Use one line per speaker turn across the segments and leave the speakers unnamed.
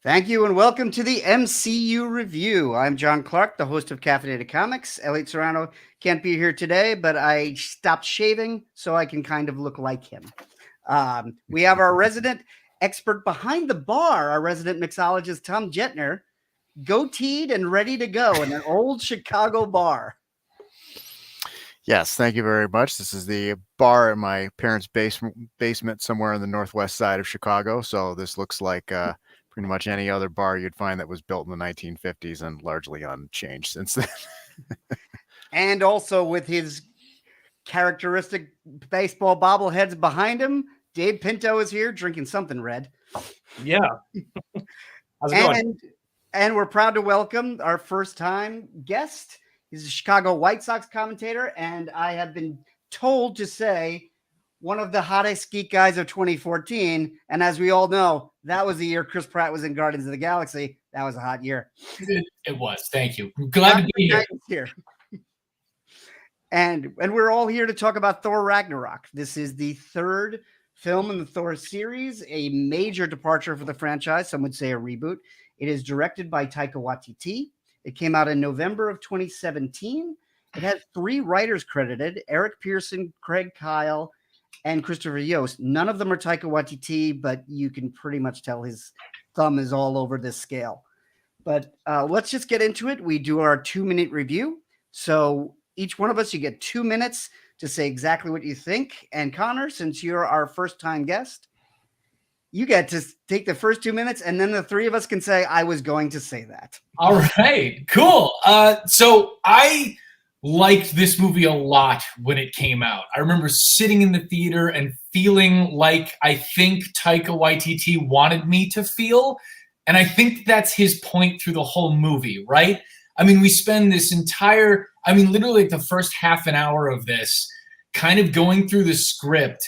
Thank you and welcome to the MCU Review. I'm John Clark, the host of Caffeinated Comics. Elliot Serrano can't be here today, but I stopped shaving so I can kind of look like him. We have our resident expert behind the bar, our resident mixologist, Tom Jetner, goateed and ready to go in an old Chicago bar.
Yes, thank you very much. This is the bar in my parents' basement somewhere on the northwest side of Chicago. So this looks like pretty much any other bar you'd find that was built in the 1950s and largely unchanged since then.
And also with his characteristic baseball bobbleheads behind him, Dave Pinto is here drinking something red.
Yeah. How's it going?
And we're proud to welcome our first time guest. He's a Chicago White Sox commentator, and I have been told to say one of the hottest geek guys of 2014. And as we all know, that was the year Chris Pratt was in Guardians of the Galaxy. That was a hot year.
It was. Thank you. Glad to be
here. And we're all here to talk about Thor Ragnarok. This is the third film in the Thor series, a major departure for the franchise. Some would say a reboot. It is directed by Taika Waititi. It came out in November of 2017. It has 3 writers credited: Eric Pearson, Craig Kyle, and Christopher Yost. None of them are Taika Waititi, but you can pretty much tell his thumb is all over this scale. But let's just get into it. We do our 2-minute review. So each one of us, you get 2 minutes to say exactly what you think. And Connor, since you're our first-time guest, you get to take the first 2 minutes, and then the 3 of us can say, I was going to say that.
All right, cool. So I liked this movie a lot when it came out. I remember sitting in the theater and feeling like I think Taika Waititi wanted me to feel. And I think that's his point through the whole movie, right? I mean, we spend this entire, literally like the first half an hour of this kind of going through the script,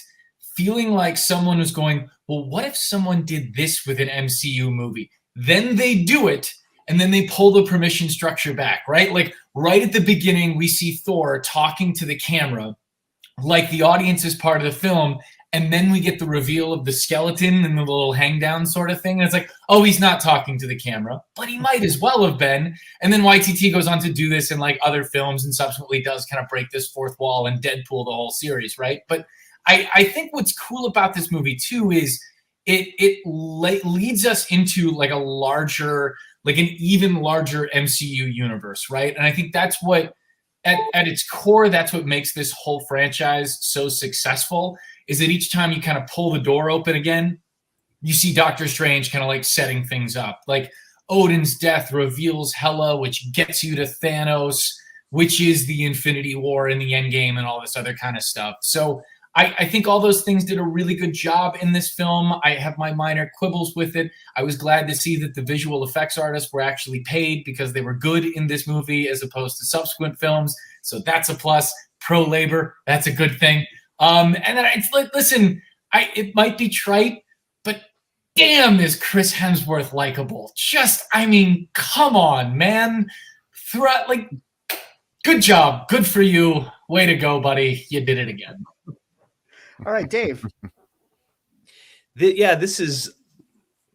feeling like someone was going, well, what if someone did this with an MCU movie? Then they do it, and then they pull the permission structure back, right? Like right at the beginning, we see Thor talking to the camera like the audience is part of the film, and then we get the reveal of the skeleton and the little hang down sort of thing. And it's like, oh, he's not talking to the camera, but he might as well have been. And then YTT goes on to do this in like other films and subsequently does kind of break this fourth wall and Deadpool the whole series, right? But I think what's cool about this movie too is it leads us into like a larger, like an even larger MCU universe, right? And I think that's what, at its core, that's what makes this whole franchise so successful, is that each time you kind of pull the door open again, you see Doctor Strange kind of like setting things up. Like Odin's death reveals Hela, which gets you to Thanos, which is the Infinity War and the Endgame and all this other kind of stuff. So I think all those things did a really good job in this film. I have my minor quibbles with it. I was glad to see that the visual effects artists were actually paid because they were good in this movie as opposed to subsequent films. So that's a plus. Pro labor, that's a good thing. And then it's like, listen, it might be trite, but damn, is Chris Hemsworth likable. Just, come on, man. Good job. Good for you. Way to go, buddy. You did it again.
All right, Dave.
This is,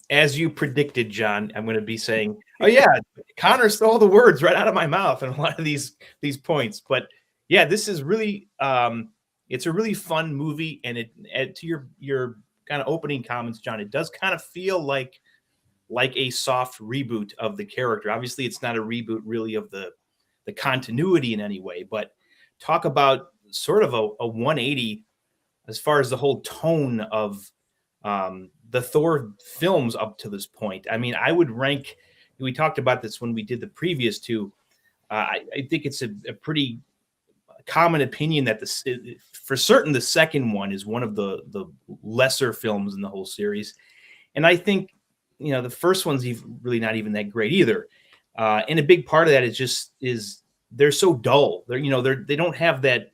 as you predicted, John. I'm going to be saying, oh yeah, Connor stole the words right out of my mouth in a lot of these points. But yeah, this is really, it's a really fun movie, and to your kind of opening comments, John, it does kind of feel like a soft reboot of the character. Obviously, it's not a reboot really of the continuity in any way, but talk about sort of a 180 as far as the whole tone of the Thor films up to this point. I would rank, we talked about this when we did the previous two. I think it's a pretty common opinion that for certain the second one is one of the lesser films in the whole series. And I think, the first one's really not even that great either. And a big part of that is they're so dull. They don't have that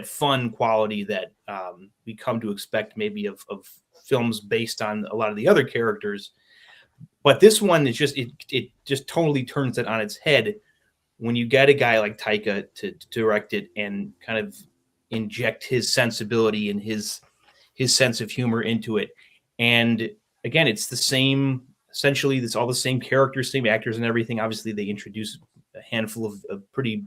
fun quality that we come to expect maybe of films based on a lot of the other characters. But this one is it just totally turns it on its head when you get a guy like Taika to direct it and kind of inject his sensibility and his sense of humor into it. And again, it's the same essentially it's all the same characters, same actors, and everything. Obviously, they introduce a handful of pretty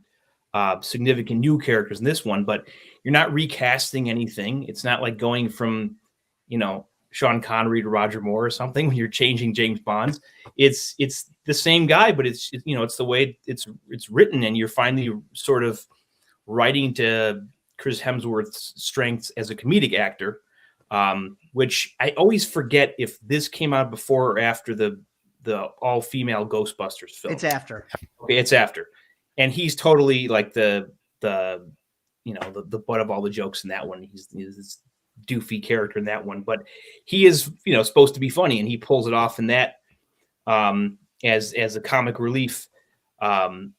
significant new characters in this one, but you're not recasting anything. It's not like going from, Sean Connery to Roger Moore or something when you're changing James Bond. It's the same guy, but it's the way it's written, and you're finally sort of writing to Chris Hemsworth's strengths as a comedic actor, which I always forget if this came out before or after the all-female Ghostbusters film.
It's after.
Okay, it's after. And he's totally like the butt of all the jokes in that one. He's this doofy character in that one, but he is supposed to be funny, and he pulls it off in that as a comic relief. And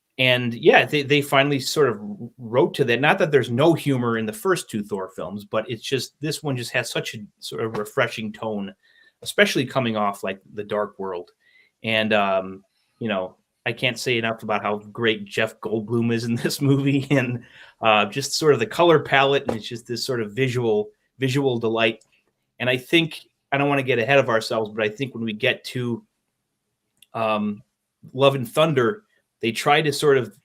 yeah, they finally sort of wrote to that. Not that there's no humor in the first two Thor films, but it's just this one just has such a sort of refreshing tone, especially coming off like the Dark World. And I can't say enough about how great Jeff Goldblum is in this movie, and just sort of the color palette, and it's just this sort of visual delight. And I think, I don't want to get ahead of ourselves, but I think when we get to Love and Thunder, they try to sort of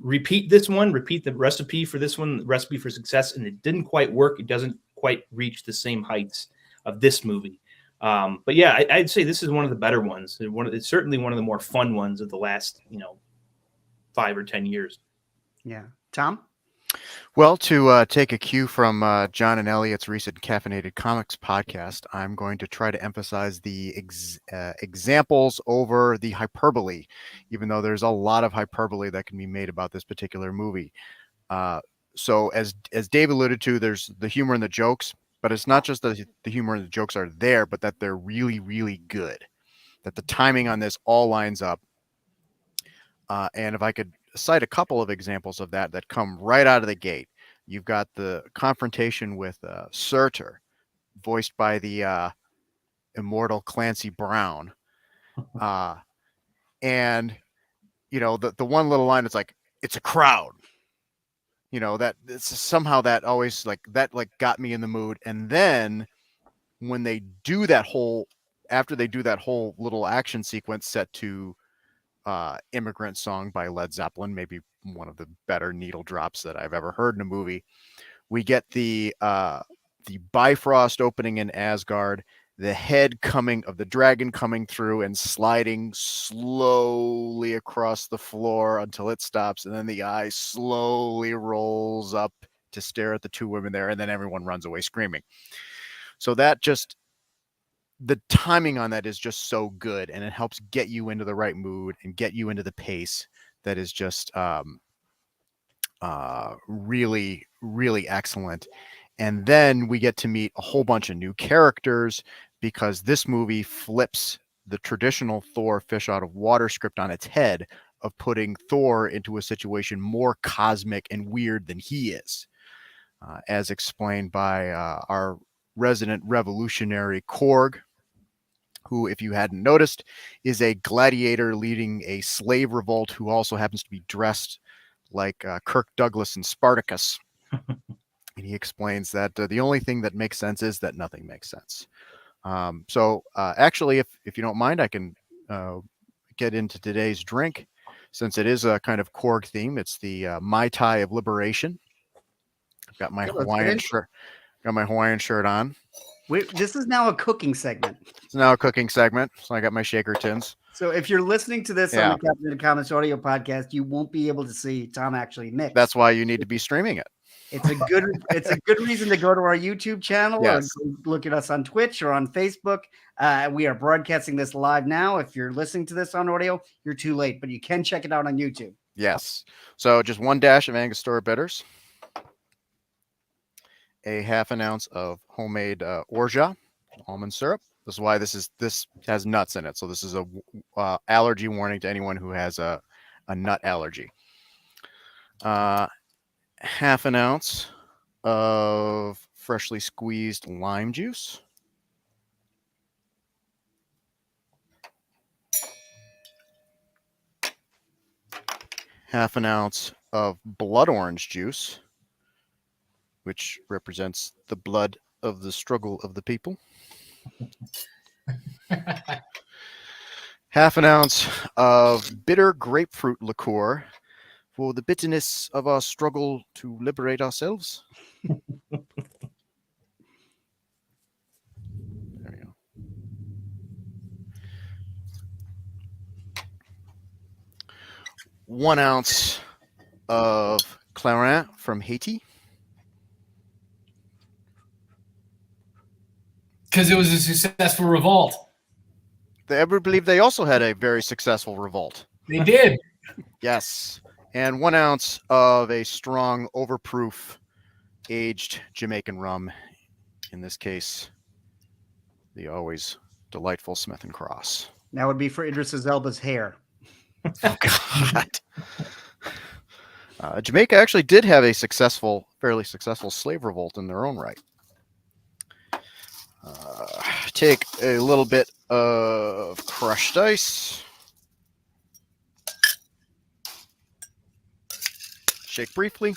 repeat the recipe for this one, the recipe for success, and it didn't quite work. It doesn't quite reach the same heights of this movie. But yeah, I'd say this is one of the better ones. It's certainly one of the more fun ones of the last, 5 or 10 years.
Yeah. Tom?
Well, to take a cue from John and Elliot's recent Caffeinated Comics podcast, I'm going to try to emphasize the examples over the hyperbole, even though there's a lot of hyperbole that can be made about this particular movie. So as Dave alluded to, there's the humor and the jokes, but it's not just that the humor and the jokes are there, but that they're really, really good, that the timing on this all lines up. And if I could cite a couple of examples of that come right out of the gate. You've got the confrontation with Surtur, voiced by the immortal Clancy Brown. And, the one little line is like, it's a crowd. That it's somehow that always got me in the mood. And then when they do that whole little action sequence set to Immigrant Song by Led Zeppelin, maybe one of the better needle drops that I've ever heard in a movie, we get the Bifrost opening in Asgard, the head of the dragon coming through and sliding slowly across the floor until it stops, and then the eye slowly rolls up to stare at the two women there, and then everyone runs away screaming. So that just, the timing on that is just so good, and it helps get you into the right mood and get you into the pace that is just really, really excellent. And then we get to meet a whole bunch of new characters, because this movie flips the traditional Thor fish out of water script on its head of putting Thor into a situation more cosmic and weird than he is, as explained by our resident revolutionary Korg, who, if you hadn't noticed, is a gladiator leading a slave revolt who also happens to be dressed like Kirk Douglas and Spartacus. And he explains that the only thing that makes sense is that nothing makes sense. So actually, if you don't mind, I can get into today's drink, since it is a kind of Korg theme. It's the Mai Tai of Liberation. I've got my Hawaiian shirt. Got my Hawaiian shirt on.
This is now a cooking segment.
It's now a cooking segment, so I got my shaker tins.
So if you're listening to this on the Captain Comics audio podcast, you won't be able to see Tom actually mix.
That's why you need to be streaming it.
It's a good reason to go to our YouTube channel,
yes,
or look at us on Twitch or on Facebook. We are broadcasting this live now. If you're listening to this on audio, you're too late, but you can check it out on YouTube.
Yes. So just 1 dash of Angostura bitters, a half an ounce of homemade orgeat almond syrup. This is why this has nuts in it. So this is a allergy warning to anyone who has a nut allergy. Half an ounce of freshly squeezed lime juice. Half an ounce of blood orange juice, which represents the blood of the struggle of the people. Half an ounce of bitter grapefruit liqueur for the bitterness of our struggle to liberate ourselves. There we go. One ounce of Clarin from Haiti.
Because it was a successful revolt.
I believe they also had a very successful revolt.
They did.
Yes. And 1 ounce of a strong, overproof, aged Jamaican rum. In this case, the always delightful Smith & Cross.
That would be for Idris Elba's hair.
Oh, God. Jamaica actually did have a fairly successful slave revolt in their own right. Take a little bit of crushed ice. Shake briefly.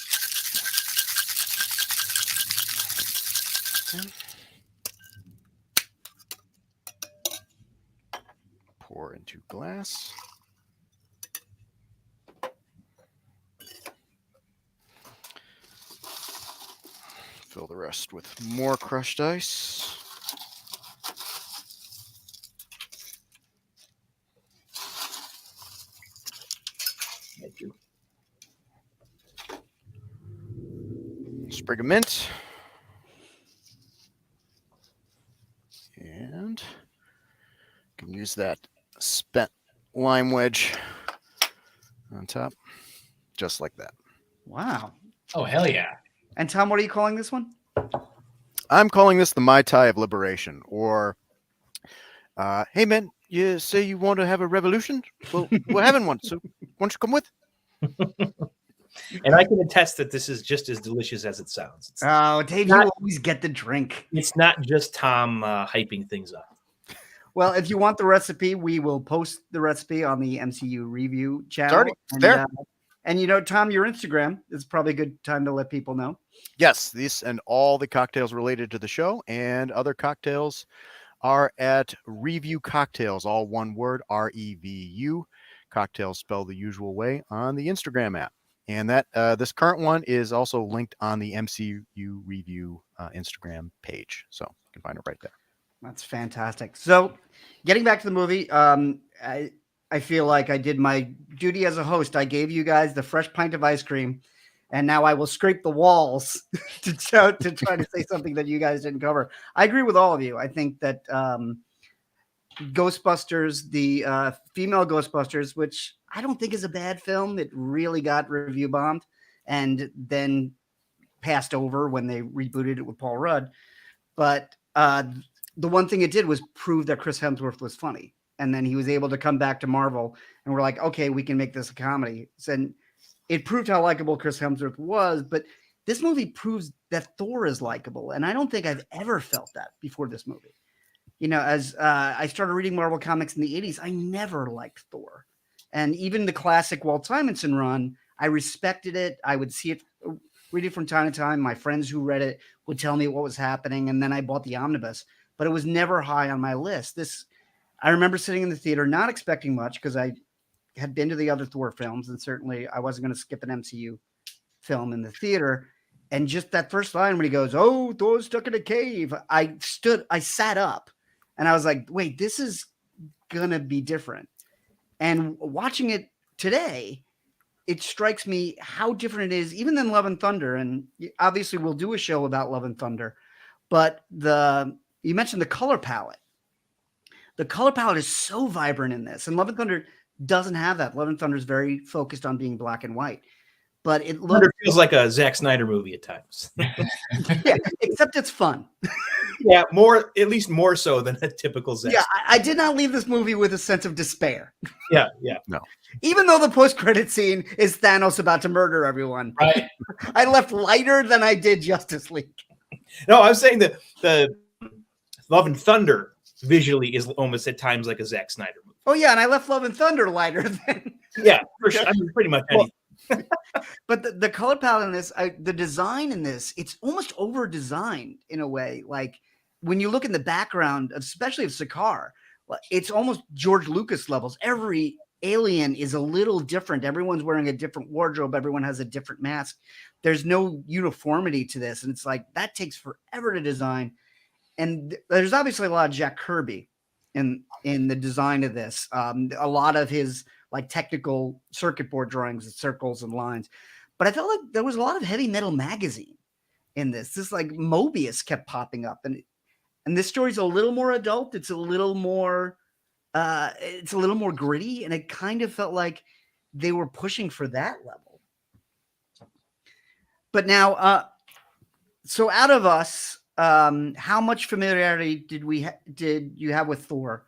Pour into glass. Fill the rest with more crushed ice.
Thank you.
Sprig of mint. And you can use that spent lime wedge on top, just like that.
Wow.
Oh, hell yeah.
And Tom, what are you calling this one?
I'm calling this the Mai Tai of Liberation, or, hey man, you say you want to have a revolution? Well, we're having one, so why don't you come with?
And I can attest that this is just as delicious as it sounds.
Oh, Dave, you always get the drink.
It's not just Tom hyping things up.
Well, if you want the recipe, we will post the recipe on the MCU ReVU channel.
It's there.
And you know, Tom, your Instagram is probably a good time to let people know.
Yes, these and all the cocktails related to the show and other cocktails are at ReVU Cocktails, all one word, REVU. Cocktails spelled the usual way on the Instagram app. And that this current one is also linked on the MCU ReVU Instagram page. So you can find it right there.
That's fantastic. So getting back to the movie, I feel like I did my duty as a host. I gave you guys the fresh pint of ice cream, and now I will scrape the walls to try to say something that you guys didn't cover. I agree with all of you. I think that Ghostbusters, the female Ghostbusters, which I don't think is a bad film. It really got review bombed and then passed over when they rebooted it with Paul Rudd. But the one thing it did was prove that Chris Hemsworth was funny. And then he was able to come back to Marvel and we're like, okay, we can make this a comedy. And it proved how likable Chris Hemsworth was. But this movie proves that Thor is likable. And I don't think I've ever felt that before this movie. You know, as I started reading Marvel comics in the 80s, I never liked Thor. And even the classic Walt Simonson run, I respected it. I would see it, read it from time to time. My friends who read it would tell me what was happening. And then I bought the omnibus. But it was never high on my list. I remember sitting in the theater, not expecting much because I had been to the other Thor films, and certainly I wasn't going to skip an MCU film in the theater. And just that first line when he goes, "Oh, Thor's stuck in a cave," I sat up, and I was like, "Wait, this is gonna be different." And watching it today, it strikes me how different it is, even than Love and Thunder. And obviously, we'll do a show about Love and Thunder, but you mentioned the color palette. The color palette is so vibrant in this, and Love and Thunder doesn't have that. Love and Thunder is very focused on being black and white, but it
feels like a Zack Snyder movie at times.
Yeah, except it's fun.
Yeah, at least more so than a typical Zack.
Yeah, I did not leave this movie with a sense of despair.
Yeah.
No.
Even though the post-credit scene is Thanos about to murder everyone,
Right.
I left lighter than I did Justice League.
No, I was saying that the Love and Thunder visually is almost at times like a Zack Snyder movie.
Oh yeah, and I left Love and Thunder lighter than.
Yeah, for sure. I mean, pretty much anything.
But the color palette in this, the design in this, it's almost over-designed in a way. Like when you look in the background, especially of Sakaar, it's almost George Lucas levels. Every alien is a little different. Everyone's wearing a different wardrobe. Everyone has a different mask. There's no uniformity to this. And it's like, that takes forever to design. And there's obviously a lot of Jack Kirby in the design of this. A lot of his like technical circuit board drawings and circles and lines. But I felt like there was a lot of Heavy Metal Magazine in this. This like Mobius kept popping up. And this story's a little more adult. It's a little more gritty, and it kind of felt like they were pushing for that level. But now, so out of us, how much familiarity did you have with Thor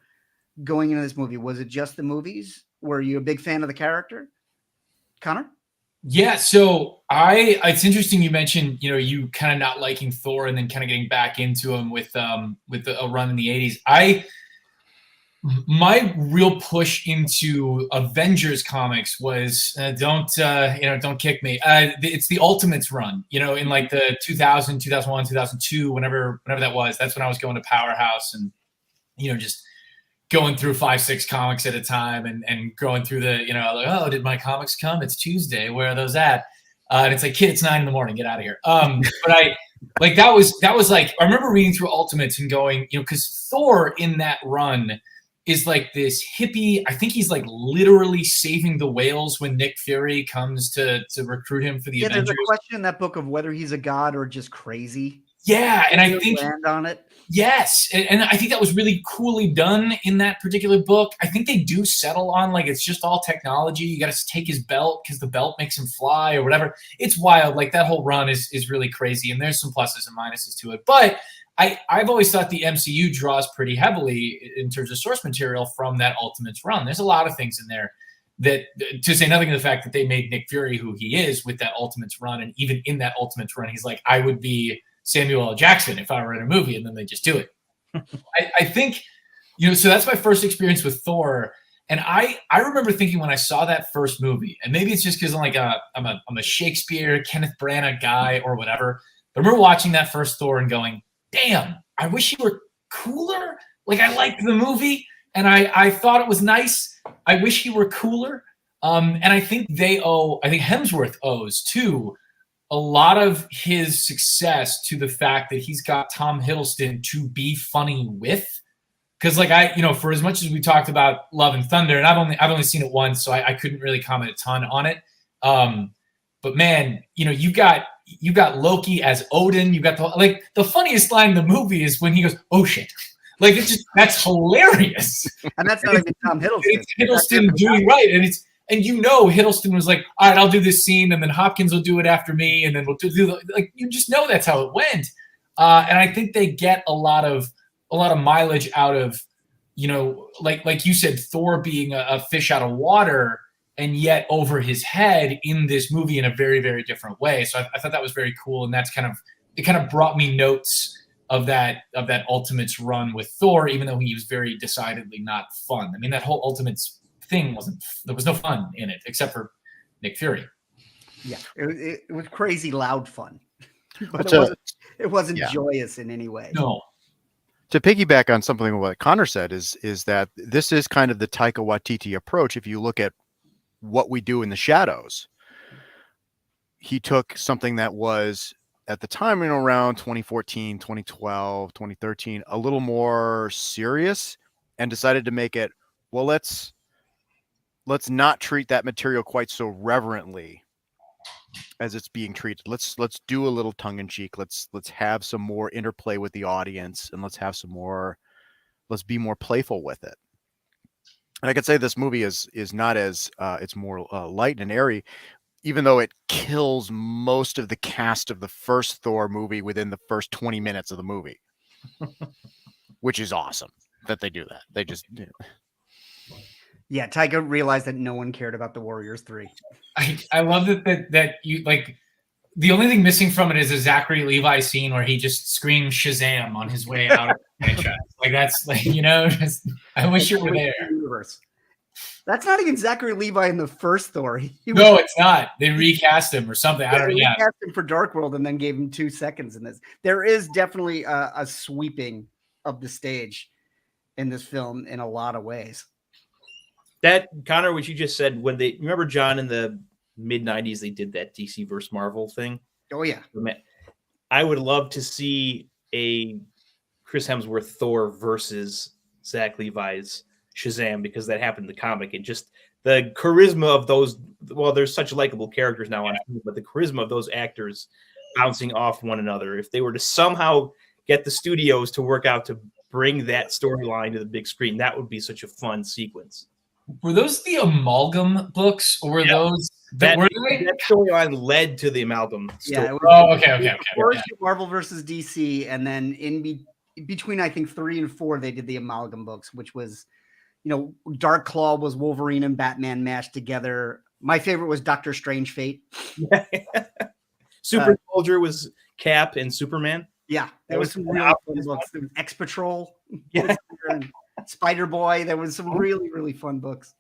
going into this movie? Was it just the movies? Were you a big fan of the character, Connor?
Yeah, so it's interesting you mentioned, you kind of not liking Thor and then kind of getting back into him with a run in the 80s. My real push into Avengers comics was don't kick me. It's the Ultimates run, in like the 2000, 2001, 2002, whenever that was. That's when I was going to Powerhouse and just going through 5-6 comics at a time and going through the like, oh, did my comics come? It's Tuesday. Where are those at? And it's like, kid, it's 9 a.m. Get out of here. But I like that was like, I remember reading through Ultimates and going, because Thor in that run is like this hippie. I think he's like literally saving the whales when Nick Fury comes to recruit him for the Avengers.
There's a question in that book of whether he's a god or just crazy.
Yeah, and I think
land on it.
Yes, and I think that was really coolly done in that particular book. I think they do settle on like it's just all technology. You got to take his belt because the belt makes him fly or whatever. It's wild. Like that whole run is really crazy, and there's some pluses and minuses to it. But I've always thought the MCU draws pretty heavily in terms of source material from that Ultimates run. There's a lot of things in there that, to say nothing of the fact that they made Nick Fury who he is with that Ultimates run, and even in that Ultimates run, he's like, I would be Samuel L. Jackson if I were in a movie, and then they just do it. I think, so that's my first experience with Thor. And I remember thinking when I saw that first movie, and maybe it's just because I'm a Shakespeare, Kenneth Branagh guy or whatever, but I remember watching that first Thor and going, damn, I wish he were cooler. Like I liked the movie and I thought it was nice. I wish he were cooler. And I think Hemsworth owes too a lot of his success to the fact that he's got Tom Hiddleston to be funny with. Because for as much as we talked about Love and Thunder, and I've only seen it once, so I couldn't really comment a ton on it. But man, you got Loki as Odin. You got the funniest line in the movie is when he goes, "Oh shit!" Like that's hilarious.
And that's not even Tom Hiddleston.
It's Hiddleston doing right, and Hiddleston was like, "All right, I'll do this scene, and then Hopkins will do it after me, and then we'll do like you just know that's how it went." And I think they get a lot of mileage out of, like you said, Thor being a fish out of water, and yet over his head in this movie in a very, very different way. So I thought that was very cool, and it kind of brought me notes of that Ultimates run with Thor, even though he was very decidedly not fun. I mean, that whole Ultimates thing there was no fun in it except for Nick Fury.
Yeah, it was crazy loud fun, but it wasn't joyous in any way.
No.
To piggyback on something what Connor said is that this is kind of the Taika Waititi approach. If you look at what we do in the shadows, he took something that was at the time around 2014, 2012, 2013, a little more serious, and decided to make it, well, let's not treat that material quite so reverently as it's being treated. Let's do a little tongue in cheek. Let's have some more interplay with the audience, and let's be more playful with it. And I could say this movie is not as it's more light and airy, even though it kills most of the cast of the first Thor movie within the first 20 minutes of the movie, which is awesome that they do that. They just
Yeah, Taika realized that no one cared about the Warriors 3.
I love that you like. The only thing missing from it is a Zachary Levi scene where he just screams Shazam on his way out of the franchise. Like that's like I wish it were there.
Universe. That's not even Zachary Levi in the first Thor.
No, it's not. They recast him or something. I don't know. Yeah,
recast him for Dark World and then gave him 2 seconds in this. There is definitely a sweeping of the stage in this film in a lot of ways.
That, Connor, what you just said, when they remember, John, in the mid 90s, they did that DC versus Marvel thing.
Oh yeah.
I would love to see a Chris Hemsworth Thor versus Zach Levi's Shazam, because that happened in the comic, and just the charisma of those. Well, there's such likable characters now on film, but the charisma of those actors bouncing off one another. If they were to somehow get the studios to work out to bring that storyline to the big screen, that would be such a fun sequence.
Were those the Amalgam books, or were those
that storyline led to the Amalgam story?
Yeah. It was,
okay.
First Marvel versus DC, and then in between, I think 3 and 4, they did the Amalgam books, which was, Dark Claw was Wolverine and Batman mashed together. My favorite was Doctor Strange Fate.
Super Soldier was Cap and Superman.
Yeah, there was some really fun books. There was X Patrol. Yeah. Spider Boy. There was some really, really fun books.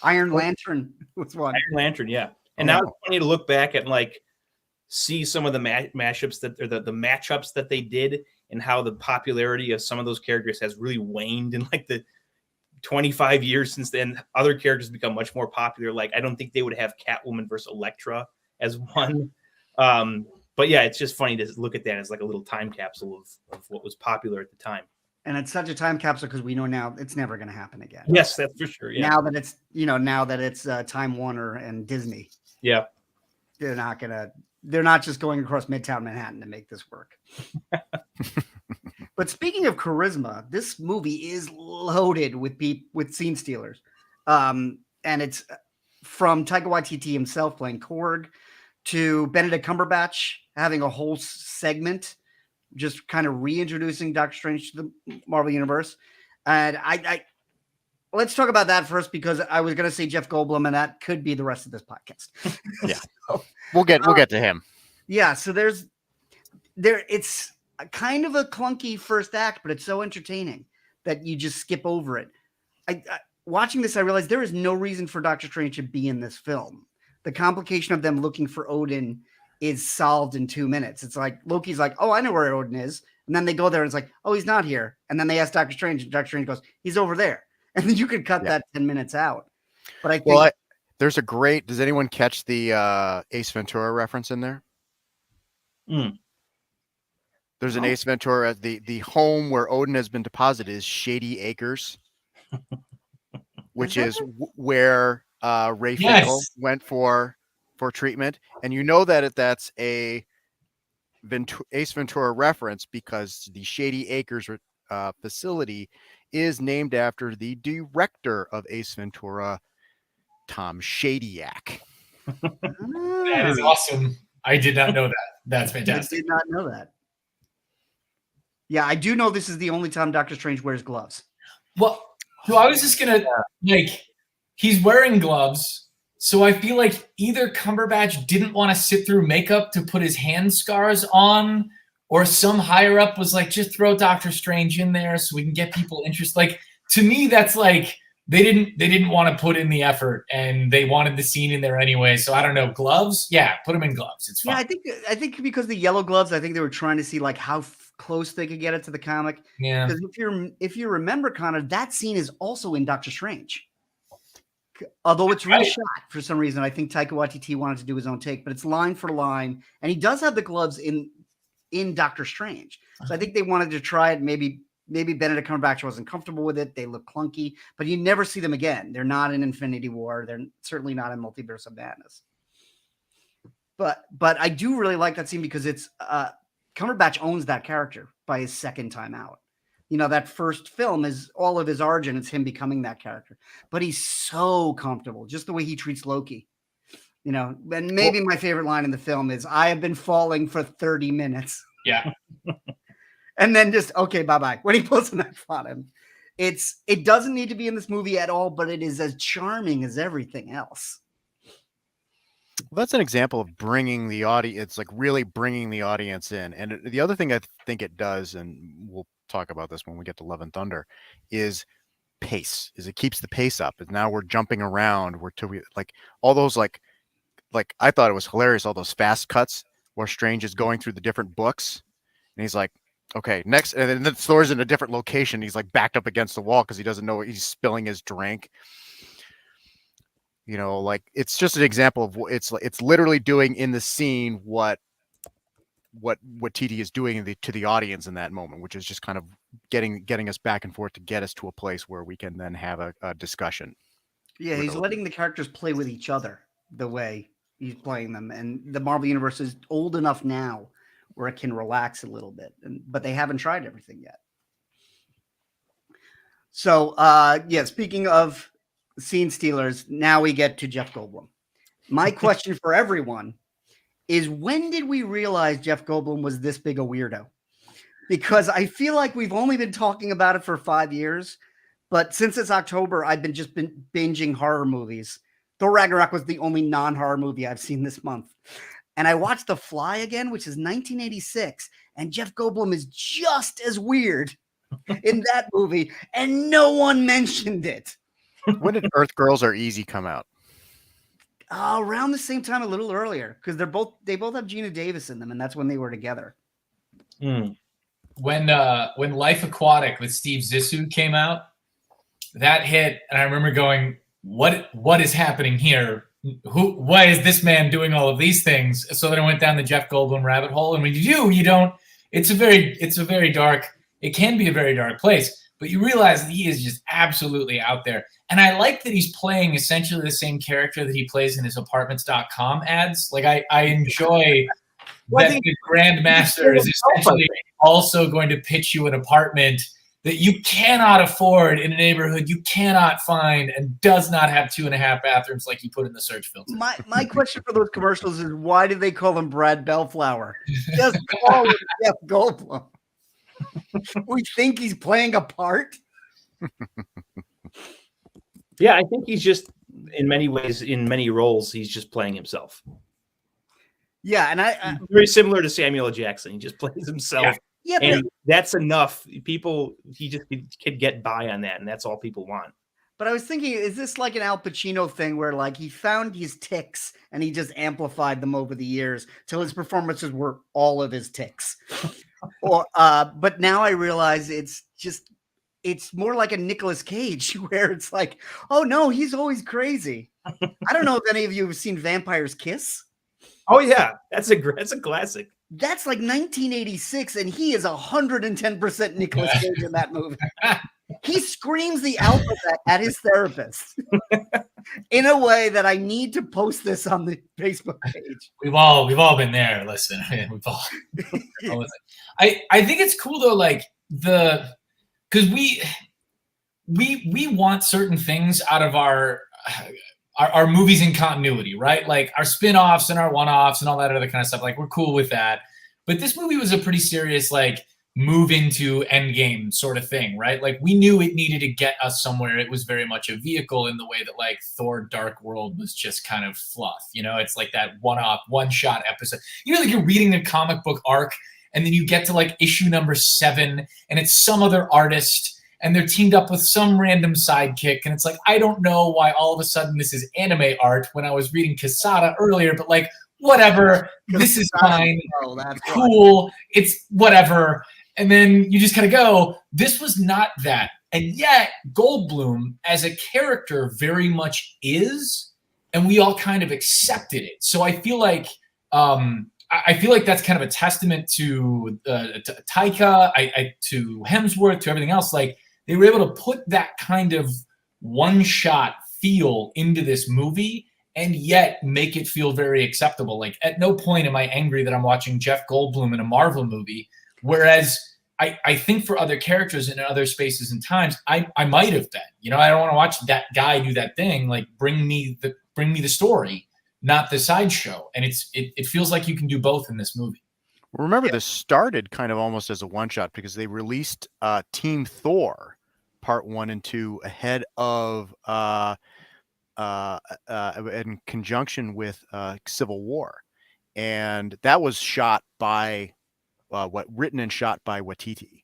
Iron Lantern was one.
Iron Lantern, yeah. And now it's funny to look back and see some of the mashups the matchups that they did, and how the popularity of some of those characters has really waned in the 25 years since then. Other characters become much more popular. I don't think they would have Catwoman versus Elektra as one. But yeah, it's just funny to look at that as a little time capsule of what was popular at the time.
And it's such a time capsule because we know now it's never going to happen again.
Yes, that's for sure. Yeah.
Now that it's Time Warner and Disney.
Yeah.
They're not just going across Midtown Manhattan to make this work. But speaking of charisma, this movie is loaded with scene stealers. And it's from Taika Waititi himself playing Korg, to Benedict Cumberbatch having a whole segment just kind of reintroducing Doctor Strange to the Marvel Universe. And I let's talk about that first, because I was going to say Jeff Goldblum, and that could be the rest of this podcast.
Yeah. So, we'll get to him.
Yeah. So it's kind of a clunky first act, but it's so entertaining that you just skip over it. Watching this, I realized there is no reason for Doctor Strange to be in this film. The complication of them looking for Odin is solved in 2 minutes. It's like Loki's like, oh, I know where Odin is. And then they go there and it's like, oh, he's not here. And then they ask Doctor Strange, and Doctor Strange goes, he's over there. And then you could cut that 10 minutes out. But I think
there's does anyone catch the Ace Ventura reference in there? There's an Ace Ventura, the home where Odin has been deposited is Shady Acres, which is where Ray Fickle went for treatment. And that's a Ace Ventura reference because the Shady Acres facility is named after the director of Ace Ventura, Tom Shadyac.
That is awesome. I did not know that. That's fantastic.
I did not know that. Yeah, I do know this is the only time Doctor Strange wears gloves.
Well, so I was just going to, he's wearing gloves, so I feel like either Cumberbatch didn't want to sit through makeup to put his hand scars on, or some higher up was like, just throw Doctor Strange in there so we can get people interested. To me, that's they didn't want to put in the effort, and they wanted the scene in there anyway. So I don't know, gloves? Yeah, put them in gloves. It's fine.
Yeah, I think because the yellow gloves, I think they were trying to see how close they could get it to the comic.
Yeah.
Because if you remember, Connor, that scene is also in Doctor Strange. Although it's reshot for some reason. I think Taika Waititi wanted to do his own take, but it's line for line, and he does have the gloves in Doctor Strange. So I think they wanted to try it. Maybe Benedict Cumberbatch wasn't comfortable with it. They look clunky, but you never see them again. They're not in Infinity War. They're certainly not in Multiverse of Madness. But I do really like that scene because it's Cumberbatch owns that character by his second time out. That first film is all of his origin. It's him becoming that character, but he's so comfortable, just the way he treats Loki. And maybe my favorite line in the film is, I have been falling for 30 minutes.
Yeah.
And then just, okay, bye-bye. When he pulls a knife on him. It doesn't need to be in this movie at all, but it is as charming as everything else.
Well, that's an example of bringing the audience, really bringing the audience in. And the other thing I think it does, and we'll talk about this when we get to Love and Thunder, is pace. It keeps the pace up. And now we're jumping around. All those I thought it was hilarious, all those fast cuts where Strange is going through the different books. And he's like, Okay, next, and then Thor's in a different location. He's like backed up against the wall because he doesn't know he's spilling his drink. You know, like it's just an example of it's literally doing in the scene what TT is doing to the audience in that moment, which is just kind of getting us back and forth to get us to a place where we can then have a discussion.
Yeah, he's letting the characters play with each other the way he's playing them, and the Marvel Universe is old enough now where it can relax a little bit, but they haven't tried everything yet. So, yeah, speaking of scene stealers, now we get to Jeff Goldblum. My question for everyone is, when did we realize Jeff Goldblum was this big a weirdo? Because I feel like we've only been talking about it for 5 years, but since it's October, I've been binging horror movies. Thor Ragnarok was the only non-horror movie I've seen this month. And I watched The Fly again, which is 1986, and Jeff Goldblum is just as weird in that movie, and no one mentioned it.
When did Earth Girls Are Easy come out?
Around the same time, a little earlier, because they both have Gina Davis in them, and that's when they were together.
When Life Aquatic with Steve Zissou came out, that hit, and I remember going, "What is happening here? Why is this man doing all of these things?" So then I went down the Jeff Goldblum rabbit hole, and when you don't. It's a very dark. It can be a very dark place, but you realize that he is just absolutely out there. And I like that he's playing essentially the same character that he plays in his apartments.com ads. Like I enjoy that the Grandmaster is essentially also going to pitch you an apartment that you cannot afford in a neighborhood you cannot find and does not have 2.5 bathrooms like you put in the search filter.
My question for those commercials is, why did they call him Brad Bellflower? Just call him Jeff Goldblum. We think he's playing a part.
Yeah, I think he's just, in many ways, in many roles, he's just playing himself.
Yeah, and
very similar to Samuel L. Jackson. He just plays himself.
Yeah,
and that's enough. He just could get by on that, and that's all people want.
But I was thinking, is this like an Al Pacino thing where like he found his tics and he just amplified them over the years till his performances were all of his tics? But now I realize it's more like a Nicolas Cage where it's like, oh no, he's always crazy. I don't know if any of you have seen Vampires Kiss.
Oh yeah, that's a classic.
That's like 1986, and he is 110% Nicolas Cage in that movie. He screams the alphabet at his therapist in a way that I need to post this on the Facebook page.
We've all been there. Listen, we've all I think it's cool though, like because we want certain things out of our movies in continuity, right? Like our spin-offs and our one-offs and all that other kind of stuff. Like we're cool with that. But this movie was a pretty serious, like, move into Endgame sort of thing, right? Like we knew it needed to get us somewhere. It was very much a vehicle in the way that like Thor Dark World was just kind of fluff. You know, it's like that one-off, one-shot episode. You know, like you're reading the comic book arc and then you get to like issue number 7 and it's some other artist and they're teamed up with some random sidekick. And it's like, I don't know why all of a sudden this is anime art when I was reading Quesada earlier, but like, whatever, this is fine.
Oh, that's
cool. It's whatever. And then you just kind of go, this was not that. And yet Goldblum as a character very much is, and we all kind of accepted it. So I feel like that's kind of a testament to Taika, to Hemsworth, to everything else. Like they were able to put that kind of one-shot feel into this movie and yet make it feel very acceptable. Like at no point am I angry that I'm watching Jeff Goldblum in a Marvel movie. Whereas I think for other characters in other spaces and times, I might have been. You know, I don't want to watch that guy do that thing. Like bring me the story, not the sideshow. And it feels like you can do both in this movie.
Remember, this started kind of almost as a one-shot because they released Team Thor Part 1 and 2 ahead of in conjunction with Civil War, and that was shot by written and shot by Waititi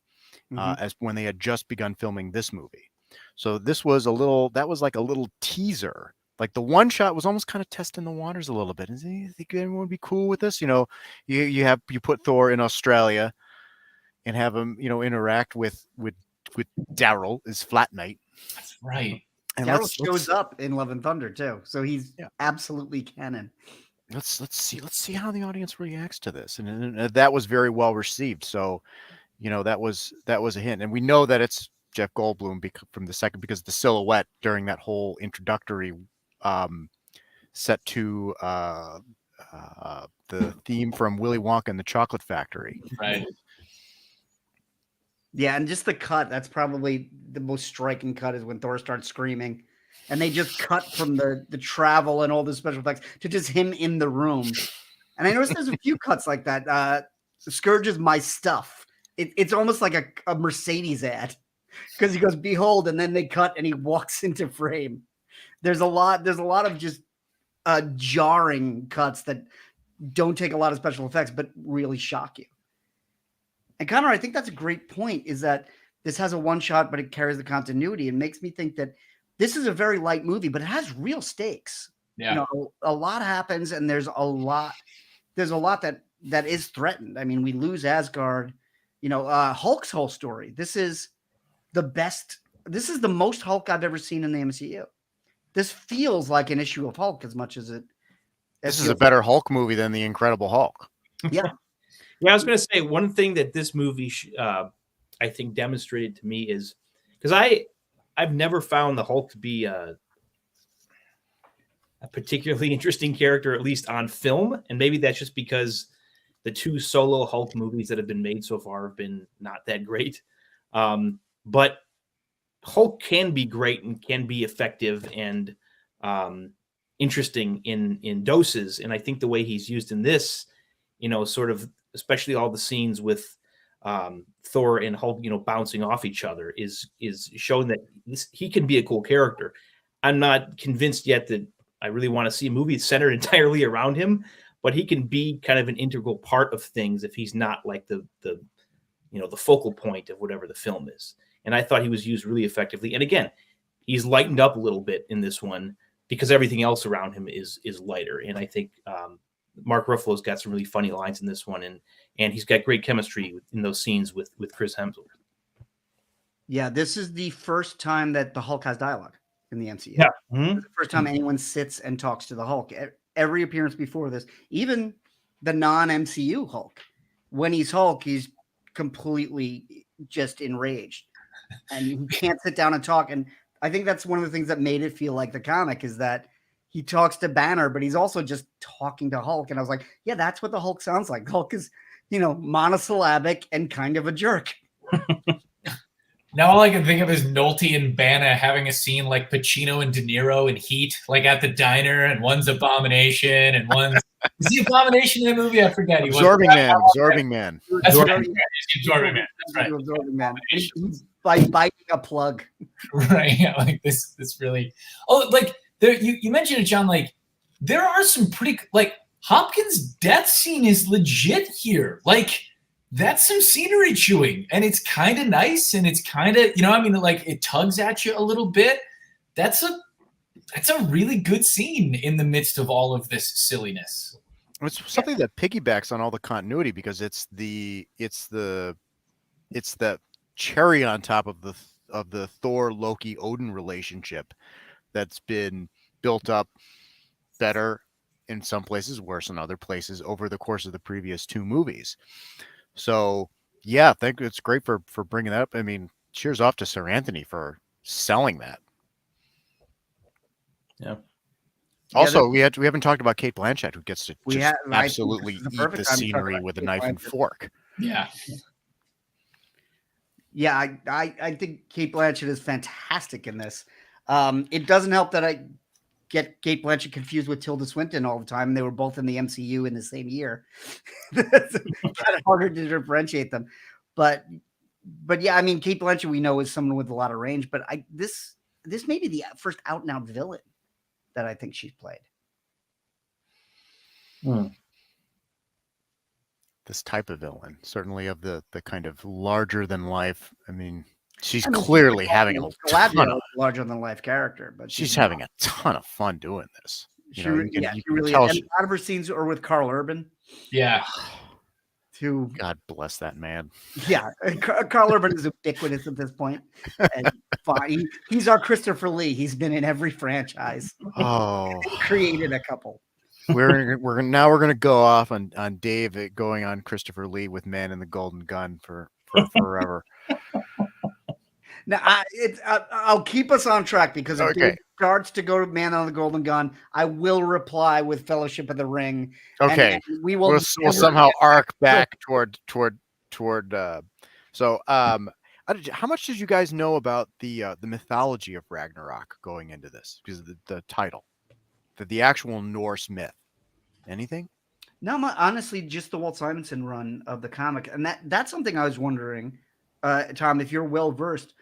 as when they had just begun filming this movie. So this was that was like a little teaser. Like the one shot was almost kind of testing the waters a little bit. And you think everyone would be cool with this? You know, you put Thor in Australia, and have him, interact with Daryl, his flat mate.
That's right.
And
Daryl shows up in Love and Thunder too, so he's absolutely canon.
Let's see how the audience reacts to this, and that was very well received. So, that was a hint, and we know that it's Jeff Goldblum from the second, because the silhouette during that whole introductory set to the theme from Willy Wonka and the Chocolate Factory.
Right.
Yeah, and just the cut, that's probably the most striking cut, is when Thor starts screaming. And they just cut from the travel and all the special effects to just him in the room. And I noticed there's a few cuts like that. Scourge is my stuff. It's almost like a Mercedes ad, because he goes, behold, and then they cut and he walks into frame. There's a lot of just jarring cuts that don't take a lot of special effects, but really shock you. And Connor, I think that's a great point, is that this has a one shot, but it carries the continuity. It makes me think that this is a very light movie, but it has real stakes.
Yeah.
A lot happens, and there's a lot that is threatened. I mean, we lose Asgard, Hulk's whole story. This is the most Hulk I've ever seen in the MCU. This feels like an issue of Hulk as much as it.
This is a better Hulk movie than The Incredible Hulk.
Yeah.
Yeah, I was going to say, one thing that this movie, I think, demonstrated to me is, because I've never found the Hulk to be a particularly interesting character, at least on film, and maybe that's just because the two solo Hulk movies that have been made so far have been not that great. But Hulk can be great and can be effective and interesting in doses, and I think the way he's used in this, sort of, especially all the scenes with Thor and Hulk, bouncing off each other, is showing that he can be a cool character. I'm not convinced yet that I really want to see a movie centered entirely around him, but he can be kind of an integral part of things if he's not like the focal point of whatever the film is. And I thought he was used really effectively. And again, he's lightened up a little bit in this one because everything else around him is lighter. And I think Mark Ruffalo's got some really funny lines in this one, and he's got great chemistry in those scenes with Chris Hemsworth.
Yeah, this is the first time that the Hulk has dialogue in the MCU.
Yeah.
Mm-hmm. The first time anyone sits and talks to the Hulk. Every appearance before this, even the non-MCU Hulk, when he's Hulk, he's completely just enraged, and he can't sit down and talk. And I think that's one of the things that made it feel like the comic, is that he talks to Banner, but he's also just talking to Hulk. And I was like, yeah, that's what the Hulk sounds like. Hulk is, monosyllabic and kind of a jerk.
Now all I can think of is Nolte and Bana having a scene like Pacino and De Niro in Heat, like at the diner, and one's Abomination and one's is he Abomination in the movie? I forget.
Absorbing Man.
That's right. He's Absorbing Man. That's right.
Absorbing Man. He's by biting a plug.
Right. Yeah, like this really. Oh, like there you mentioned it, John. Like there are some pretty Hopkins' death scene is legit here. Like that's some scenery chewing, and it's kind of nice, and it's kind of it tugs at you a little bit. That's a really good scene in the midst of all of this silliness.
It's something that piggybacks on all the continuity, because it's the cherry on top of the Thor Loki Odin relationship that's been built up better in some places, worse in other places over the course of the previous two movies. So yeah, I think it's great for bringing that up. I mean, cheers off to Sir Anthony for selling that.
Yeah.
Also, we haven't talked about Cate Blanchett, who gets to absolutely eat the scenery with a knife and fork.
Yeah.
Yeah, I think Cate Blanchett is fantastic in this. It doesn't help that I get Cate Blanchett confused with Tilda Swinton all the time. They were both in the MCU in the same year. It's kind of harder to differentiate them. But yeah, I mean, Cate Blanchett we know is someone with a lot of range, but this may be the first out and out villain that I think she's played.
This type of villain, certainly of the kind of larger than life. I mean, she's clearly having a
larger than life character, but
she's having a ton of fun doing this.
She really is. And a lot of her scenes are with Carl Urban.
Yeah.
to
God bless that man.
yeah, Carl Urban is ubiquitous at this point. And fine, he's our Christopher Lee. He's been in every franchise.
Oh,
Created a couple.
we're gonna go off on Dave going on Christopher Lee with Man in the Golden Gun for forever.
Now, I'll keep us on track because if
Okay.
Dave starts to go to Man on the Golden Gun, I will reply with Fellowship of the Ring.
Okay,
and we will
we'll somehow arc back toward. So, how much did you guys know about the mythology of Ragnarok going into this? Because of the title, the actual Norse myth. Anything?
No, honestly, just the Walt Simonson run of the comic, and that's something I was wondering, Tom, if you're well versed.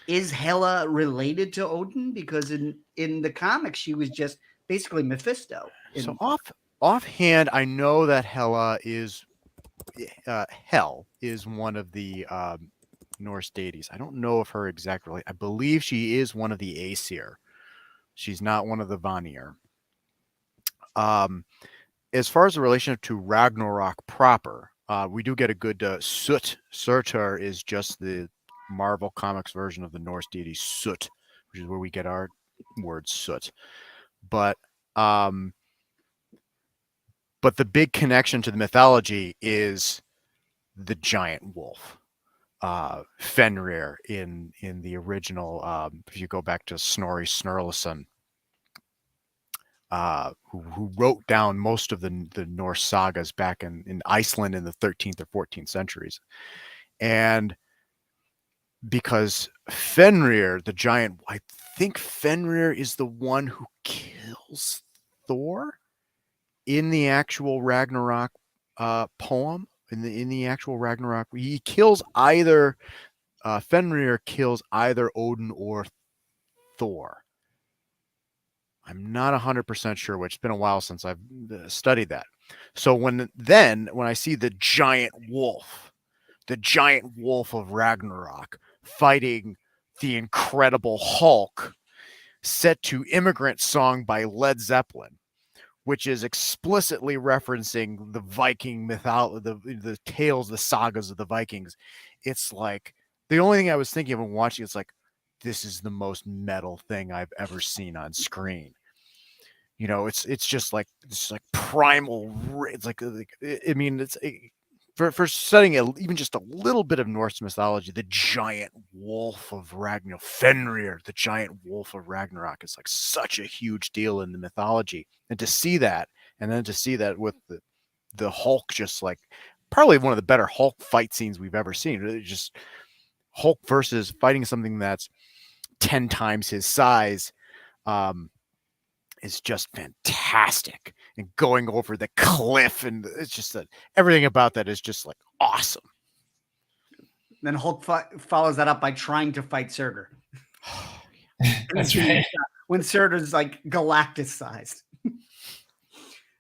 Is Hela related to Odin? Because in the comics, she was just basically Mephisto.
So offhand, I know that Hela is Hel is one of the Norse deities. I don't know if her exactly. I believe she is one of the Aesir. She's not one of the Vanir. As far as the relationship to Ragnarok proper, we do get a good Surtur is just the Marvel Comics version of the Norse deity Soot, which is where we get our word soot. But the big connection to the mythology is the giant wolf, Fenrir in the original. If you go back to Snorri Sturluson, who wrote down most of the Norse sagas back in Iceland in the 13th or 14th centuries, and because Fenrir, the giant, I think Fenrir is the one who kills Thor in the actual Ragnarok poem. In the actual Ragnarok, he kills either Fenrir kills either Odin or Thor. I'm not 100% sure which. It's been a while since I've studied that. So when I see the giant wolf of Ragnarok fighting the Incredible Hulk, set to Immigrant Song by Led Zeppelin, which is explicitly referencing the Viking mythology, the tales, the sagas of the Vikings. It's like the only thing I was thinking of when watching it's like, this is the most metal thing I've ever seen on screen. You know, it's just like primal. It's like I mean, it's for studying even just a little bit of Norse mythology. The giant wolf of Ragnarok, Fenrir, the giant wolf of Ragnarok, is like such a huge deal in the mythology. And to see that, and then to see that with the Hulk, just like probably one of the better Hulk fight scenes we've ever seen. It's just Hulk versus fighting something that's 10 times his size. Is just fantastic, and going over the cliff, and it's just that everything about that is just like awesome.
Then Hulk follows that up by trying to fight Surtur.
That's right.
When Surtur's like Galactus sized.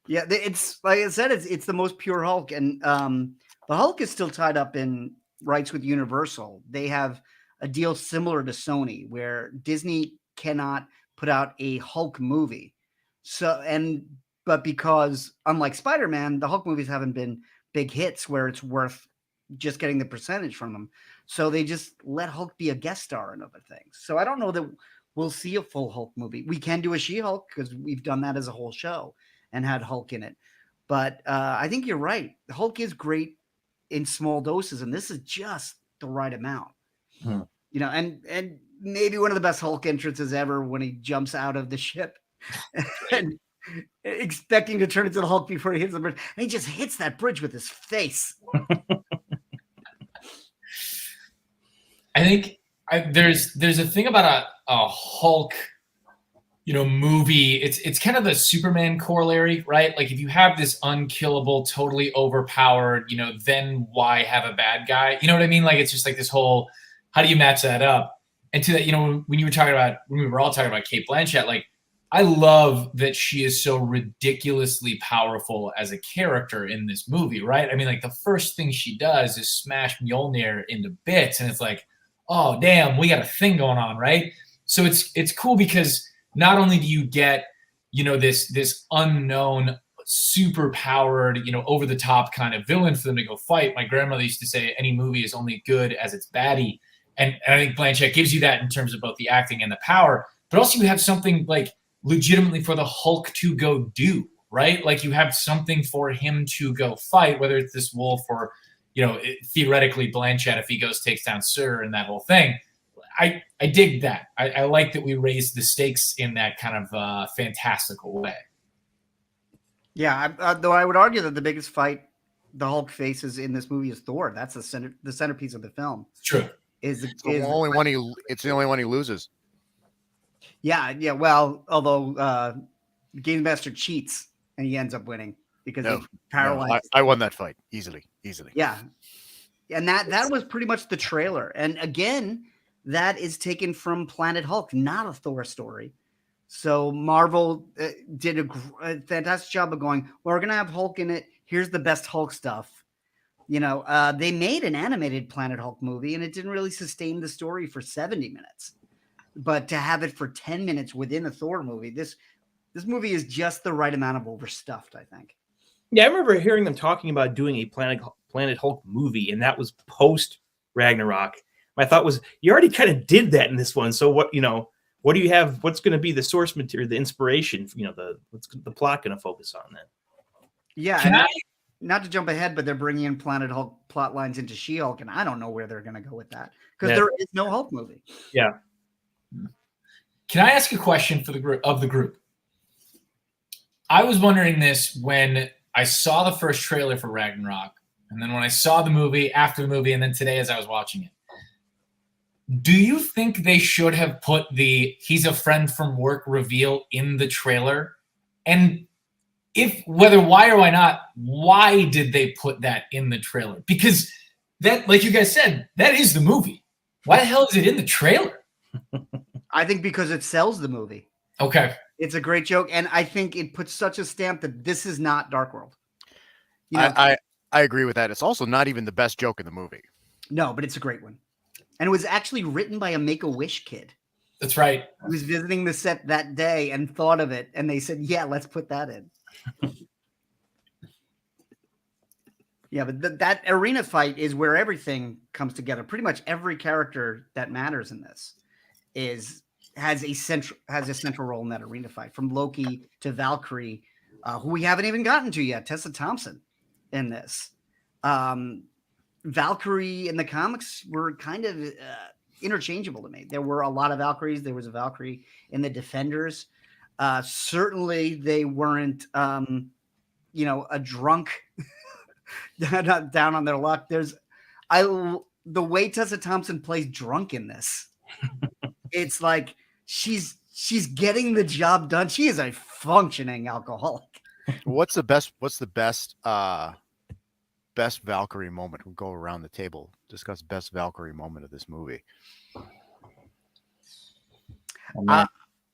Yeah, it's like I said, it's the most pure Hulk, and the Hulk is still tied up in rights with Universal. They have a deal similar to Sony, where Disney cannot put out a Hulk movie. But because unlike Spider-Man, the Hulk movies haven't been big hits where it's worth just getting the percentage from them. So they just let Hulk be a guest star in other things. So I don't know that we'll see a full Hulk movie. We can do a She-Hulk because we've done that as a whole show and had Hulk in it. But I think you're right. Hulk is great in small doses, and this is just the right amount. You know, and maybe one of the best Hulk entrances ever when he jumps out of the ship and expecting to turn into the Hulk before he hits the bridge. And he just hits that bridge with his face.
I think there's a thing about a Hulk, movie. It's kind of the Superman corollary, right? Like if you have this unkillable, totally overpowered, then why have a bad guy? You know what I mean? Like it's just like this whole, how do you match that up? And to that, when we were all talking about Cate Blanchett, like I love that she is so ridiculously powerful as a character in this movie, right? I mean, like the first thing she does is smash Mjolnir into bits, and it's like, oh damn, we got a thing going on, right? So it's cool because not only do you get, this unknown, super powered, over the top kind of villain for them to go fight. My grandmother used to say any movie is only good as its baddie. And I think Blanchett gives you that in terms of both the acting and the power, but also you have something like legitimately for the Hulk to go do, right? Like you have something for him to go fight, whether it's this wolf or, theoretically Blanchett, if he goes, takes down Sir and that whole thing. I dig that. I like that we raised the stakes in that kind of fantastical way.
Yeah, though I would argue that the biggest fight the Hulk faces in this movie is Thor. That's the centerpiece of the film.
It's true.
It's the only one he loses.
Yeah. Well, although Game Master cheats and he ends up winning because he's paralyzed.
No, I won that fight easily.
Yeah, and that was pretty much the trailer. And again, that is taken from Planet Hulk, not a Thor story. So Marvel did a fantastic job of going, well, we're going to have Hulk in it. Here's the best Hulk stuff. They made an animated Planet Hulk movie, and it didn't really sustain the story for 70 minutes. But to have it for 10 minutes within a Thor movie, this movie is just the right amount of overstuffed, I think.
Yeah, I remember hearing them talking about doing a Planet Hulk movie, and that was post Ragnarok. My thought was, you already kind of did that in this one. So what do you have? What's going to be the source material, the inspiration? What's the plot going to focus on then?
Yeah, not to jump ahead, but they're bringing in Planet Hulk plot lines into She-Hulk, and I don't know where they're going to go with that because there is no Hulk movie.
Yeah.
Can I ask a question for the group? I was wondering this when I saw the first trailer for Ragnarok, and then when I saw the movie, after the movie, and then today as I was watching it. Do you think they should have put the "he's a friend from work" reveal in the trailer? And if whether why or why not, why did they put that in the trailer? Because that, like you guys said, that is the movie. Why the hell is it in the trailer?
I think because it sells the movie.
Okay.
It's a great joke, and I think it puts such a stamp that this is not Dark World.
I agree with that. It's also not even the best joke in the movie.
No, but it's a great one. And it was actually written by a Make-A-Wish kid.
That's right.
He was visiting the set that day and thought of it, and they said, yeah, let's put that in. Yeah, but that arena fight is where everything comes together. Pretty much every character that matters in this has a central role in that arena fight, from Loki to Valkyrie, who we haven't even gotten to yet, Tessa Thompson in this. Valkyrie in the comics were kind of interchangeable to me. There were a lot of Valkyries. There was a Valkyrie in the Defenders. Certainly they weren't, a drunk down on their luck. The way Tessa Thompson plays drunk in this, it's like she's getting the job done. She is a functioning alcoholic.
What's the best Valkyrie moment? We'll go around the table, discuss best Valkyrie moment of this movie.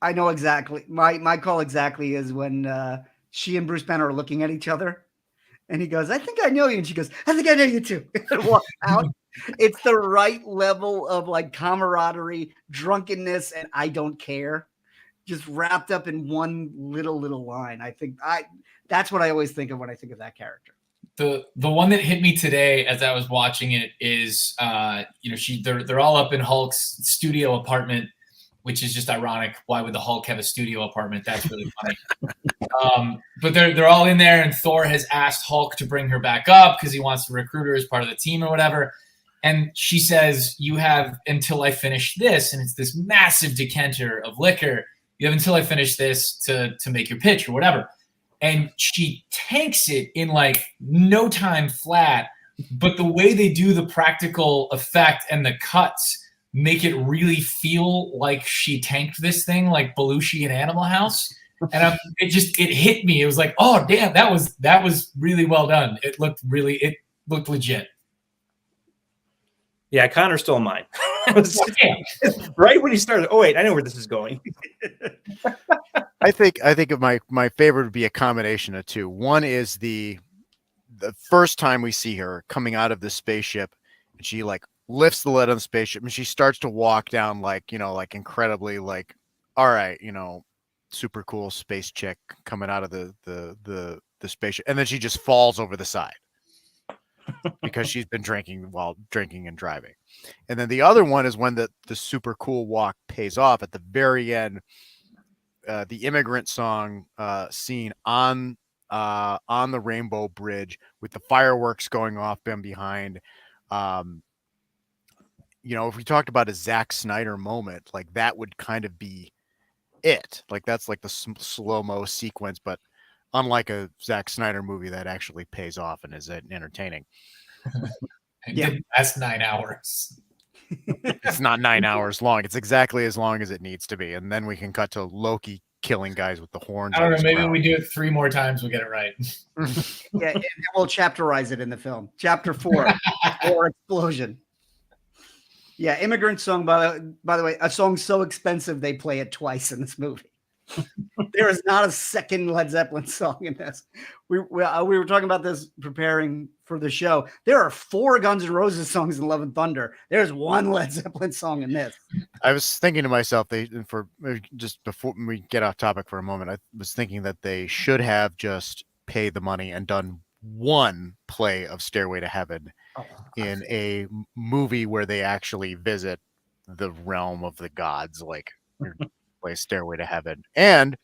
I know exactly. My call exactly is when she and Bruce Banner are looking at each other, and he goes, "I think I know you," and she goes, "I think I know you too." And walks out. It's the right level of like camaraderie, drunkenness, and I don't care, just wrapped up in one little line. I think that's what I always think of when I think of that character.
The one that hit me today as I was watching it is, they're all up in Hulk's studio apartment, which is just ironic. Why would the Hulk have a studio apartment? That's really funny. But they're all in there, and Thor has asked Hulk to bring her back up because he wants to recruit her as part of the team or whatever. And she says, "You have until I finish this," and it's this massive decanter of liquor. "You have until I finish this to make your pitch or whatever." And she tanks it in like no time flat. But the way they do the practical effect and the cuts make it really feel like she tanked this thing like Belushi in Animal House. And it hit me. It was like, oh damn, that was really well done. It looked legit.
Yeah, Connor stole mine. Right when he started. Oh wait, I know where this is going.
I think of my favorite would be a combination of two. One is the first time we see her coming out of the spaceship, and she like lifts the lid on the spaceship, and she starts to walk down like incredibly like, all right, super cool space chick coming out of the spaceship, and then she just falls over the side because she's been drinking while drinking and driving. And then the other one is when the super cool walk pays off at the very end. The immigrant song scene on the Rainbow Bridge with the fireworks going off behind. If we talked about a Zack Snyder moment, like that would kind of be it. Like that's like the slow-mo sequence, but unlike a Zack Snyder movie that actually pays off and is entertaining.
It didn't last 9 hours.
It's not 9 hours long. It's exactly as long as it needs to be. And then we can cut to Loki killing guys with the horns.
I don't know. Maybe we do it 3 more times. We'll get it right.
Yeah, and we'll chapterize it in the film. Chapter 4, War Explosion. Yeah, Immigrant Song, by the way, a song so expensive they play it twice in this movie. There is not a second Led Zeppelin song in this. We were talking about this preparing for the show. There are 4 Guns N' Roses songs in Love and Thunder. There's 1 Led Zeppelin song in this.
I was thinking to myself, just before we get off topic for a moment, I was thinking that they should have just paid the money and done 1 play of Stairway to Heaven in a movie where they actually visit the realm of the gods, like play Stairway to Heaven. And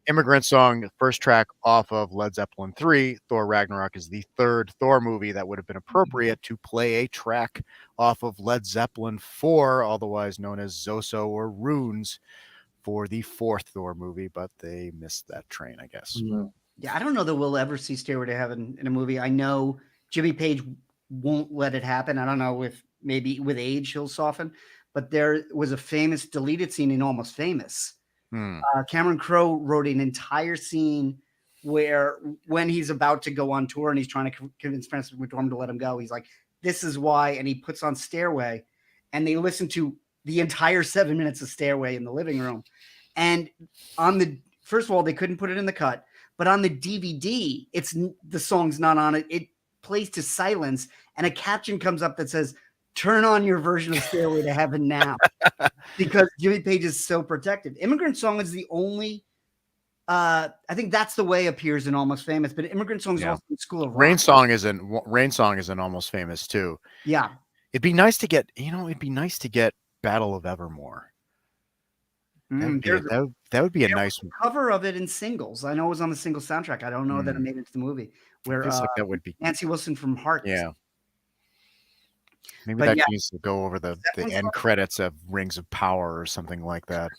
Immigrant Song, first track off of Led Zeppelin 3, Thor Ragnarok, is the 3rd Thor movie that would have been appropriate to play a track off of Led Zeppelin 4, otherwise known as Zoso or Runes, for the 4th Thor movie, but they missed that train, I guess.
Yeah, I don't know that we'll ever see Stairway to Heaven in a movie. I know Jimmy Page won't let it happen. I don't know if maybe with age he'll soften, but there was a famous deleted scene in Almost Famous. Cameron Crowe wrote an entire scene where when he's about to go on tour and he's trying to convince Francis McDormand to let him go, he's like, this is why, and he puts on Stairway, and they listen to the entire 7 minutes of Stairway in the living room. And first of all, they couldn't put it in the cut, but on the DVD, the song's not on it. It plays to silence, and a caption comes up that says, turn on your version of Stairway to Heaven now, because Jimmy Page is so protective. Immigrant Song is the only, I think That's the Way appears in Almost Famous, but Immigrant Song is also in School of Rock.
Rain Song is in Almost Famous too.
Yeah.
It'd be nice to get, Battle of Evermore. That would be a nice
cover of it in singles. I know it was on the single soundtrack. I don't know that it made it to the movie. Where
like that would be
Nancy Wilson from Heart.
Yeah. Maybe needs to go over the end credits of Rings of Power or something like that.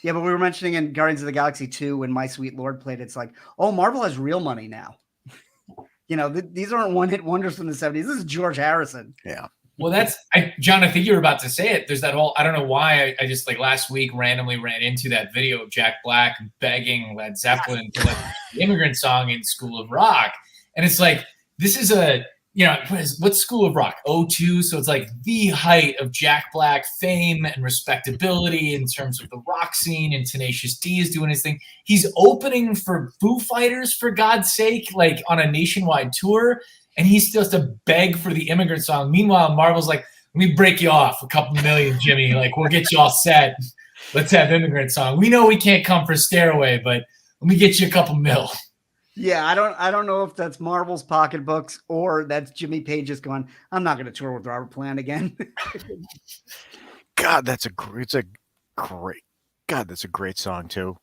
Yeah, but we were mentioning in Guardians of the Galaxy 2 when My Sweet Lord played, it's like, oh, Marvel has real money now. These aren't one-hit wonders from the 70s. This is George Harrison.
Yeah.
Well, John, I think you were about to say it. There's that whole, I don't know why, I just like last week randomly ran into that video of Jack Black begging Led Zeppelin to let the Immigrant Song in School of Rock. And it's like, this is what's School of Rock? 02. So it's like the height of Jack Black fame and respectability in terms of the rock scene, and Tenacious D is doing his thing. He's opening for Foo Fighters, for God's sake, like on a nationwide tour. And he still has to beg for the Immigrant Song. Meanwhile, Marvel's like, let me break you off a couple million, Jimmy. Like, we'll get you all set. Let's have Immigrant Song. We know we can't come for Stairway, but let me get you a couple mil.
Yeah, I don't know if that's Marvel's pocketbooks or that's Jimmy Page just going, I'm not going to tour with Robert Plant again.
God, that's a great song too.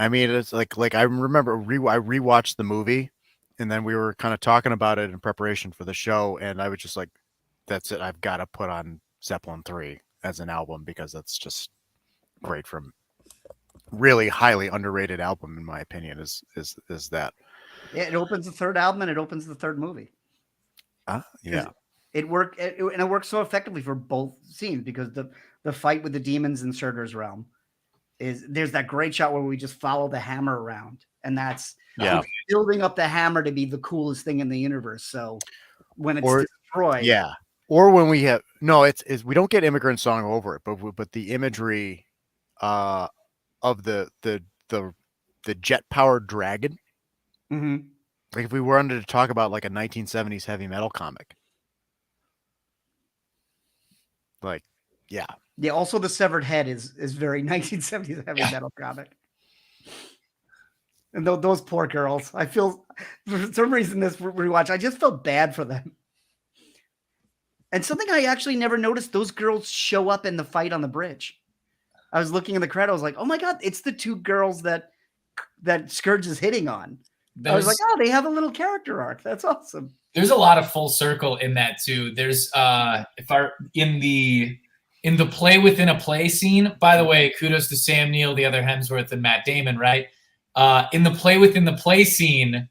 I mean, it's like I remember I rewatched the movie, and then we were kind of talking about it in preparation for the show, and I was just like, that's it. I've got to put on Zeppelin 3 as an album because that's just great. From really highly underrated album, in my opinion, is that.
Yeah, it opens the 3rd album and it opens the 3rd movie.
Yeah.
It worked, and it works so effectively for both scenes because the fight with the demons in Surtur's realm there's that great shot where we just follow the hammer around, and that's building up the hammer to be the coolest thing in the universe. So when it's destroyed,
or when we have it's we don't get Immigrant Song over it, but the imagery of the jet powered dragon.
Mm-hmm.
Like if we were to talk about like a 1970s heavy metal comic, like yeah.
Also the severed head is very 1970s heavy metal comic. And those poor girls. I feel for some reason this rewatch, I just felt bad for them. And something I actually never noticed, those girls show up in the fight on the bridge. I was looking in the credit, I was like, oh my God, it's the two girls that Scourge is hitting on. I was like, oh, they have a little character arc. That's awesome.
There's a lot of full circle in that too. There's in the play within a play scene, by the way, kudos to Sam Neill, the other Hemsworth, and Matt Damon, right? In the play within the play scene,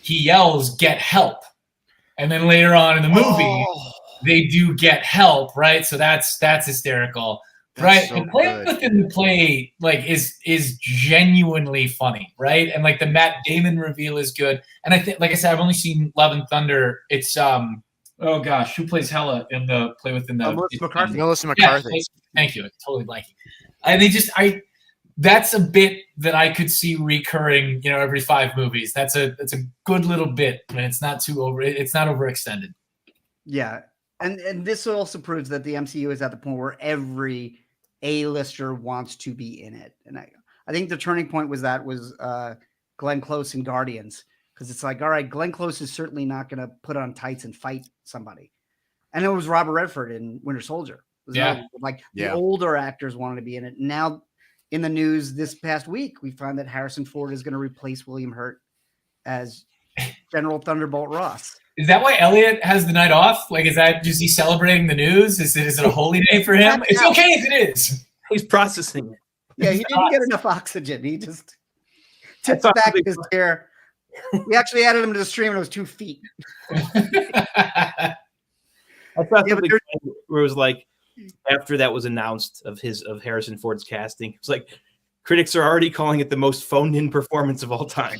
he yells, "Get help." And then later on in the movie, they do get help, right? So that's hysterical. Right,
so
the play within the play is genuinely funny, right? And like the Matt Damon reveal is good. And I think, like I said, I've only seen Love and Thunder. It's oh gosh, who plays Hela in the play within the
Melissa McCarthy.
Melissa McCarthy.
Yeah, thank you. I'm totally blanking. And that's a bit that I could see recurring, every 5 movies. That's a good little bit, and it's not overextended.
Yeah. And this also proves that the MCU is at the point where every A-lister wants to be in it. And I think the turning point was Glenn Close in Guardians. Because it's like, all right, Glenn Close is certainly not going to put on tights and fight somebody. And it was Robert Redford in Winter Soldier. The older actors wanted to be in it. Now, in the news this past week, we found that Harrison Ford is going to replace William Hurt as General Thunderbolt Ross.
Is that why Elliot has the night off? Like, is he celebrating the news? Is it a holy day for him? It's okay if it is.
He's processing it.
Yeah, he didn't get enough oxygen. He just tipped back his chair. We actually added him to the stream, and it was 2 feet.
I thought where it was like, after that was announced of Harrison Ford's casting, it's like critics are already calling it the most phoned-in performance of all time.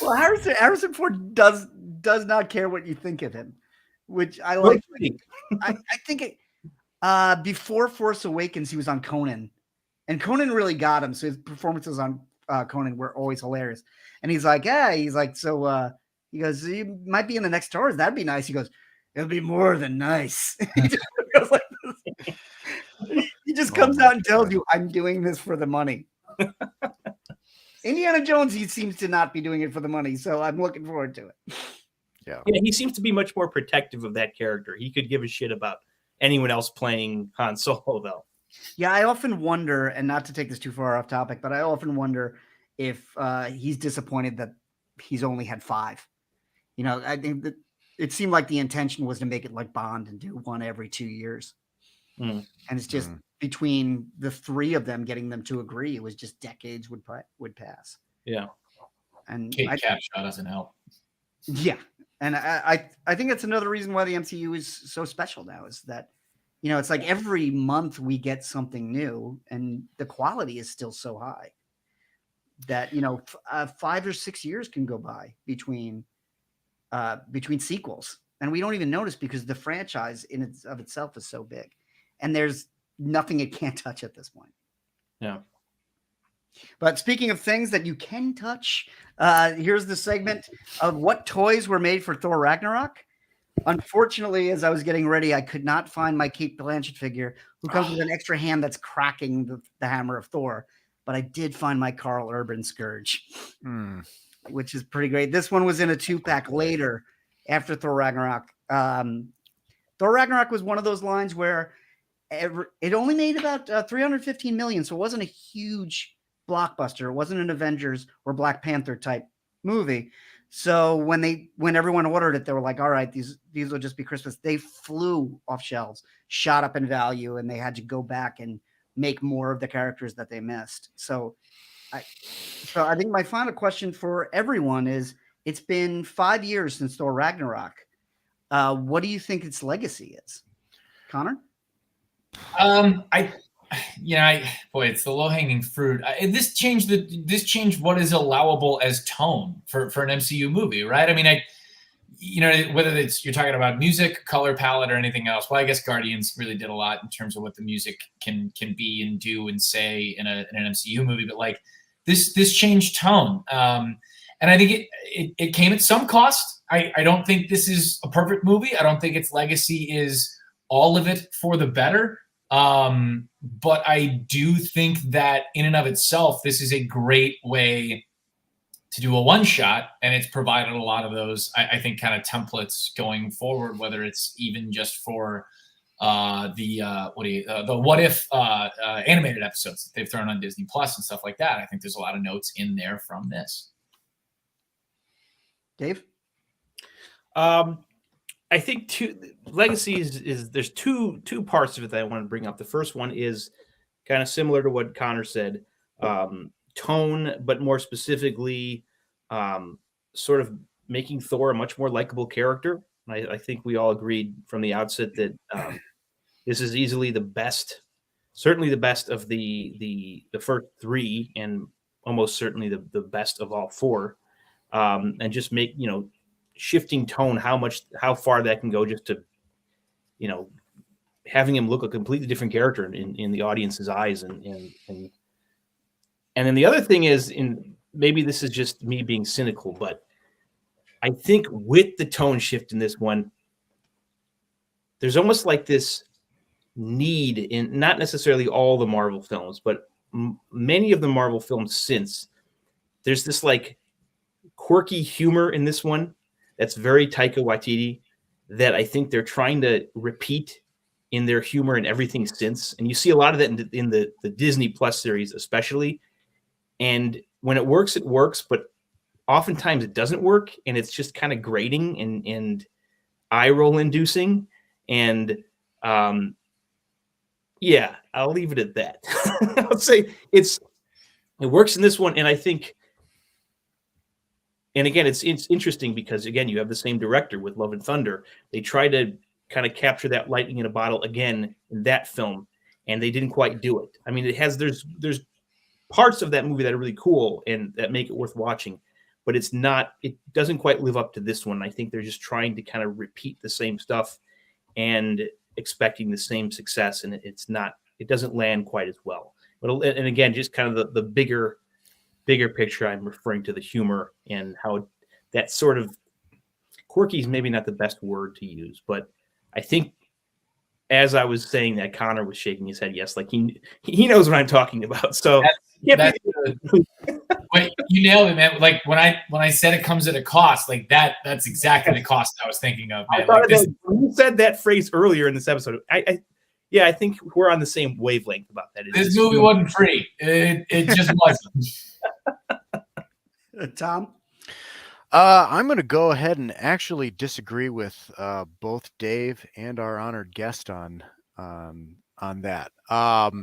Well, Harrison Ford does not care what you think of him, which I like. I think before Force Awakens, he was on Conan, and Conan really got him. So his performances on Conan were always hilarious. And he's like, so he goes, you might be in the next Taurus. That'd be nice. He goes, it'll be more than nice. He just goes like this. He just comes out and tells you, I'm doing this for the money. Indiana Jones, he seems to not be doing it for the money, so I'm looking forward to it.
Yeah, he seems to be much more protective of that character. He could give a shit about anyone else playing Han Solo, though.
Yeah, I often wonder, and not to take this too far off topic, but I often wonder if he's disappointed that he's only had 5. I think that it seemed like the intention was to make it like Bond and do one every 2 years. And it's just between the 3 of them getting them to agree, it was just decades would pass.
Yeah.
And Kate Capshaw doesn't help.
Yeah. And I think that's another reason why the MCU is so special now, is that, it's like every month we get something new and the quality is still so high that, 5 or 6 years can go by between sequels. And we don't even notice because the franchise of itself is so big. And there's nothing it can't touch at this point.
Yeah.
But speaking of things that you can touch, here's the segment of what toys were made for Thor Ragnarok. Unfortunately, as I was getting ready, I could not find my Cate Blanchett figure, who comes with an extra hand that's cracking the hammer of Thor. But I did find my Carl Urban Scourge, which is pretty great. This one was in a 2-pack later after Thor Ragnarok. Thor Ragnarok was one of those lines where it only made about 315 million, so it wasn't a huge blockbuster. It wasn't an Avengers or Black Panther type movie. So when everyone ordered it, they were like, all right, these will just be Christmas. They flew off shelves, shot up in value, and they had to go back and make more of the characters that they missed. So I think my final question for everyone is, it's been 5 years since Thor Ragnarok. What do you think its legacy is? Connor?
It's the low-hanging fruit. This changed what is allowable as tone for an MCU movie, right? I mean, whether you're talking about music, color palette, or anything else. Well, I guess Guardians really did a lot in terms of what the music can be and do and say in an MCU movie. But like this changed tone, and I think it came at some cost. I don't think this is a perfect movie. I don't think its legacy is all of it for the better. But I do think that in and of itself, this is a great way to do a one shot, and it's provided a lot of those, I think, kind of templates going forward, whether it's even just for the what if animated episodes that they've thrown on Disney Plus and stuff like that. I think there's a lot of notes in there from this.
Dave?
I think legacy is there's two parts of it that I want to bring up. The first one is kind of similar to what Connor said, tone, but more specifically, sort of making Thor a much more likable character. I think we all agreed from the outset that this is easily the best, certainly the best of the first three, and almost certainly the best of all four. And just make, shifting tone, how far that can go, just to, having him look a completely different character in the audience's eyes. And then the other thing is, maybe this is just me being cynical, but I think with the tone shift in this one, there's almost like this need in not necessarily all the Marvel films, but many of the Marvel films since, there's this like quirky humor in this one that's very Taika Waititi that I think they're trying to repeat in their humor and everything since. And you see a lot of that in the Disney Plus series, especially. And when it works, but oftentimes it doesn't work, and it's just kind of grating and eye roll inducing. And yeah, I'll leave it at that. I'll say it works in this one, and I think. And again, it's interesting because, again, you have the same director with Love and Thunder. They try to kind of capture that lightning in a bottle again in that film, and they didn't quite do it. I mean, there's parts of that movie that are really cool and that make it worth watching, but it doesn't quite live up to this one. I think they're just trying to kind of repeat the same stuff and expecting the same success, and it doesn't land quite as well. And again, just kind of the bigger picture, I'm referring to the humor and how that sort of quirky is maybe not the best word to use, but I think as I was saying that, Connor was shaking his head yes, like he knows what I'm talking about. So
that's Wait, you nailed it, man. Like when I said it comes at a cost, like that's exactly the cost I was thinking of, man.
When you said that phrase earlier in this episode, I think we're on the same wavelength about that.
This movie wasn't free. It just wasn't.
Tom?
I'm going to go ahead and actually disagree with both Dave and our honored guest on that.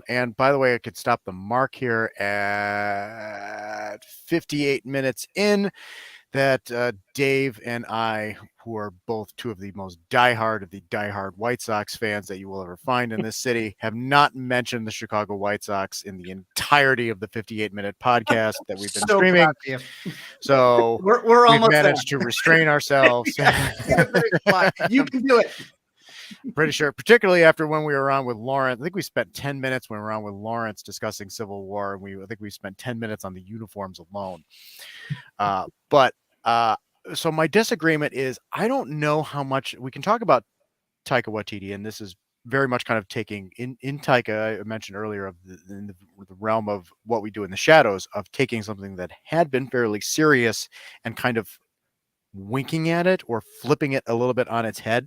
And by the way, I could stop the mark here at 58 minutes in that Dave and I, who are both two of the most diehard White Sox fans that you will ever find in this city, have not mentioned the Chicago White Sox in the entirety of the 58-minute podcast that we've been streaming. So
we're almost
managed to restrain ourselves.
You can do it.
Pretty sure, particularly after when we were on with Lawrence. I think we spent 10 minutes when we were on with Lawrence discussing Civil War. I think we spent 10 minutes on the uniforms alone. So my disagreement is, I don't know how much we can talk about Taika Waititi, and this is very much kind of taking in Taika, I mentioned earlier, in the realm of what we do in the shadows, of taking something that had been fairly serious and kind of winking at it or flipping it a little bit on its head.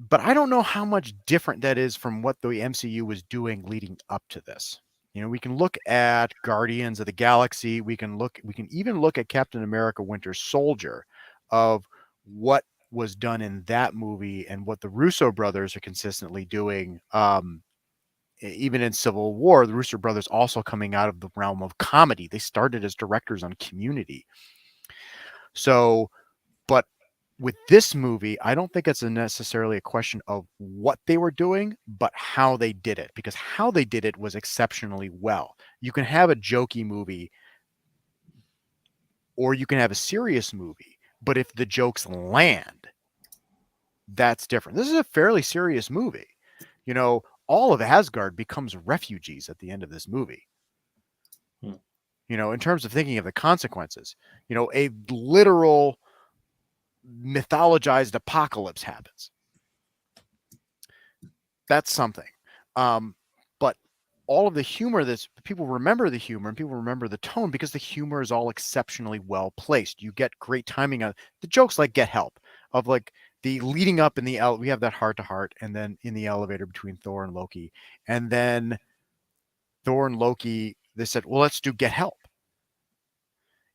But I don't know how much different that is from what the MCU was doing leading up to this. We can look at Guardians of the Galaxy. We can even look at Captain America: Winter Soldier, of what was done in that movie and what the Russo brothers are consistently doing. Even in Civil War, the Russo brothers also coming out of the realm of comedy. They started as directors on Community. So, but with this movie, I don't think it's necessarily a question of what they were doing, but how they did it, because how they did it was exceptionally well. You can have a jokey movie or you can have a serious movie, but if the jokes land, that's different. This is a fairly serious movie. All of Asgard becomes refugees at the end of this movie. In terms of thinking of the consequences, a literal mythologized apocalypse happens. That's something. But all of the humor people remember the humor and people remember the tone because the humor is all exceptionally well placed. You get great timing on the jokes, like Get Help, of like the leading up in we have that heart to heart, and then in the elevator between Thor and Loki, and then Thor and Loki, they said, well, let's do Get Help.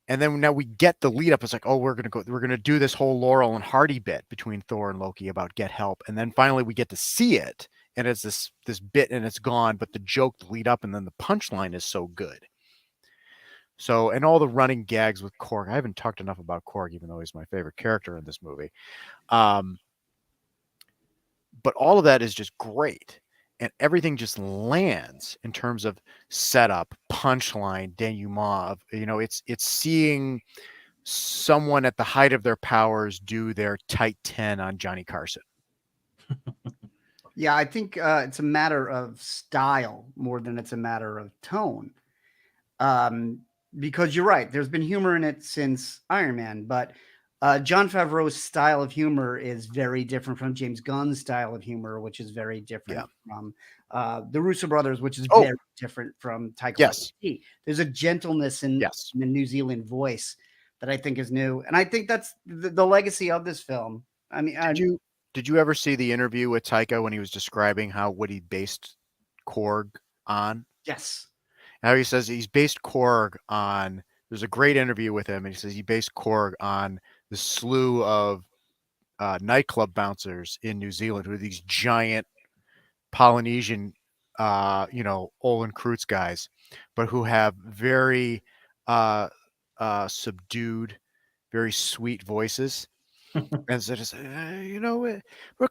And then now we get the lead up. It's like, oh, we're going to do this whole Laurel and Hardy bit between Thor and Loki about Get Help. And then finally we get to see it. And it's this bit and it's gone, but the joke, the lead up, and then the punchline is so good. So, and all the running gags with Korg. I haven't talked enough about Korg, even though he's my favorite character in this movie. But all of that is just great. And everything just lands in terms of setup, punchline, denouement. It's seeing someone at the height of their powers do their tight 10 on Johnny Carson.
Yeah, I think it's a matter of style more than it's a matter of tone. Because you're right, there's been humor in it since Iron Man, but Jon Favreau's style of humor is very different from James Gunn's style of humor, which is very different from the Russo brothers, which is very different from Taika Waititi. There's a gentleness in the New Zealand voice that I think is new, and I think that's the legacy of this film. I mean,
did you ever see the interview with Taika when he was describing what he based Korg on?
Yes.
How he says he's based Korg on. There's a great interview with him, and he says he based Korg on the slew of nightclub bouncers in New Zealand who are these giant Polynesian, Olin Kreutz guys, but who have very subdued, very sweet voices. And so just, we're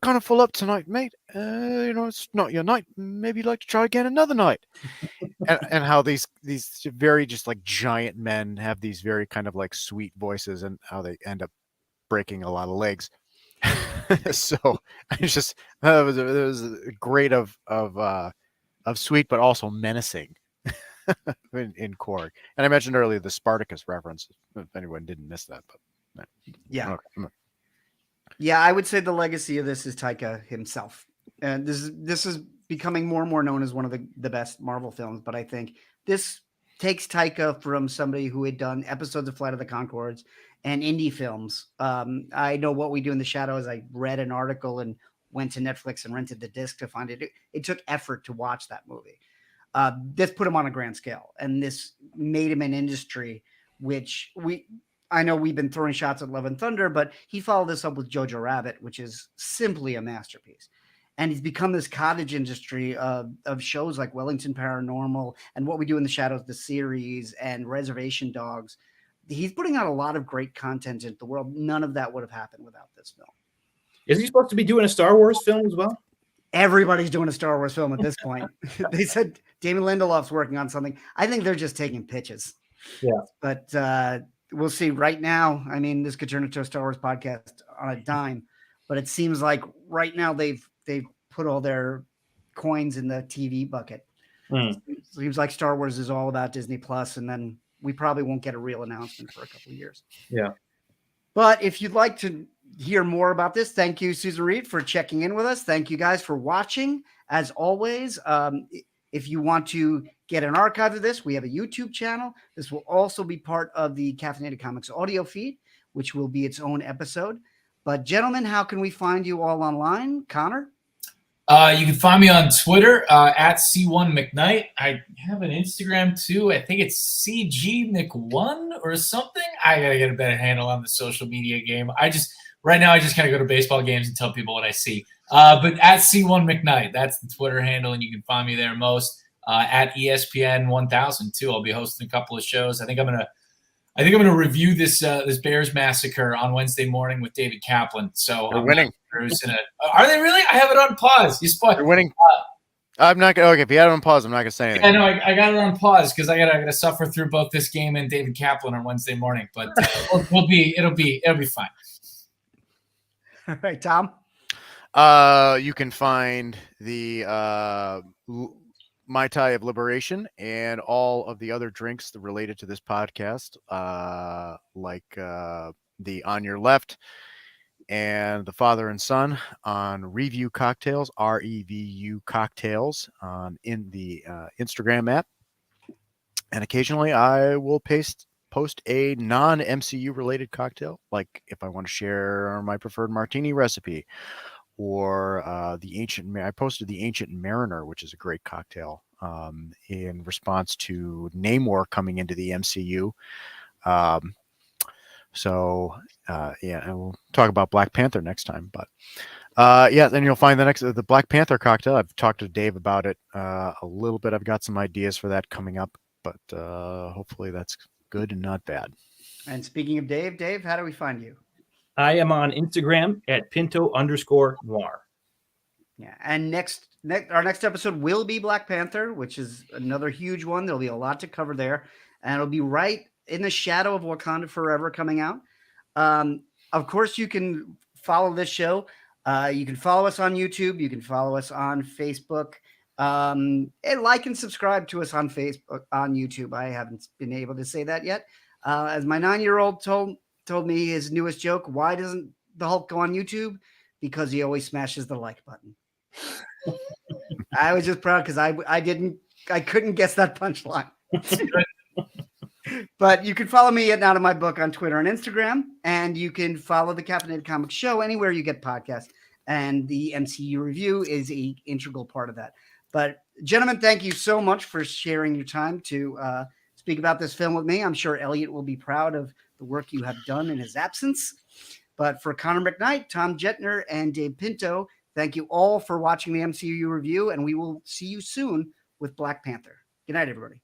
kind of full up tonight, mate. It's not your night. Maybe you'd like to try again another night. and how these very just like giant men have these very kind of like sweet voices, and how they end up breaking a lot of legs. So it's just it was great of sweet, but also menacing in Korg. And I mentioned earlier the Spartacus reference. If anyone didn't miss that, but
yeah.
Okay.
Yeah, I would say the legacy of this is Taika himself. And this is becoming more and more known as one of the best Marvel films. But I think this takes Taika from somebody who had done episodes of Flight of the Conchords and indie films. I know What We Do in the Shadows. I read an article and went to Netflix and rented the disc to find it. It took effort to watch that movie. This put him on a grand scale, and this made him an industry, which I know we've been throwing shots at Love and Thunder, but he followed this up with Jojo Rabbit, which is simply a masterpiece. And he's become this cottage industry of shows like Wellington Paranormal and What We Do in the Shadows, the series, and Reservation Dogs. He's putting out a lot of great content into the world. None of that would have happened without this film.
Is he supposed to be doing a Star Wars film as well?
Everybody's doing a Star Wars film at this point. They said Damon Lindelof's working on something. I think they're just taking pitches.
Yeah.
But we'll see. Right now, I mean, this could turn into a Star Wars podcast on a dime, but it seems like right now they've put all their coins in the TV bucket. Seems like Star Wars is all about Disney Plus, and then we probably won't get a real announcement for a couple of years.
Yeah.
But if you'd like to hear more about this, thank you, Susan Reed, for checking in with us. Thank you guys for watching. As always, if you want to get an archive of this, we have a YouTube channel. This will also be part of the Caffeinated Comics audio feed, which will be its own episode. But gentlemen, how can we find you all online? Connor?
You can find me on Twitter at C1McKnight. I have an Instagram too. I think it's CGMc1 or something. I gotta get a better handle on the social media game. Right now I just kind of go to baseball games and tell people what I see. But at C1McKnight, that's the Twitter handle, and you can find me there most. At ESPN 1000 too. I'll be hosting a couple of shows. I think I'm gonna review this Bears massacre on Wednesday morning with David Kaplan. So
they're winning.
Are they really? I have it on pause. You spoiled.
They're winning. I'm not gonna. Okay, if you had it on pause, I'm not gonna say anything.
Yeah, no, I got it on pause because I gotta suffer through both this game and David Kaplan on Wednesday morning. But it'll be fine.
All right, Tom.
You can find the Mai Tai of Liberation and all of the other drinks related to this podcast, like the On Your Left and the father and son on ReVU Cocktails, ReVU Cocktails, in the Instagram app. And occasionally I will post a non-MCU related cocktail, like if I want to share my preferred martini recipe, or I posted the Ancient Mariner, which is a great cocktail in response to Namor coming into the MCU. And we'll talk about Black Panther next time. But then you'll find the Black Panther cocktail. I've talked to Dave about it a little bit. I've got some ideas for that coming up, but hopefully that's good and not bad.
And speaking of Dave, how do we find you?
I am on Instagram at Pinto_noir.
Yeah, and our next episode will be Black Panther, which is another huge one. There'll be a lot to cover there, and it'll be right in the shadow of Wakanda Forever coming out. Of course, you can follow this show. You can follow us on YouTube. You can follow us on Facebook. And like and subscribe to us on Facebook, on YouTube. I haven't been able to say that yet. As my 9-year-old told me his newest joke, why doesn't the Hulk go on YouTube? Because he always smashes the like button. I was just proud because I couldn't guess that punchline. But you can follow me at Not in My Book on Twitter and Instagram, and you can follow the Caffeinated Comics Show anywhere you get podcasts. And the MCU review is an integral part of that. But gentlemen, thank you so much for sharing your time to speak about this film with me. I'm sure Elliot will be proud of the work you have done in his absence. But for Connor McKnight, Tom Jettner, and Dave Pinto, thank you all for watching the MCU review, and we will see you soon with Black Panther. Good night, everybody.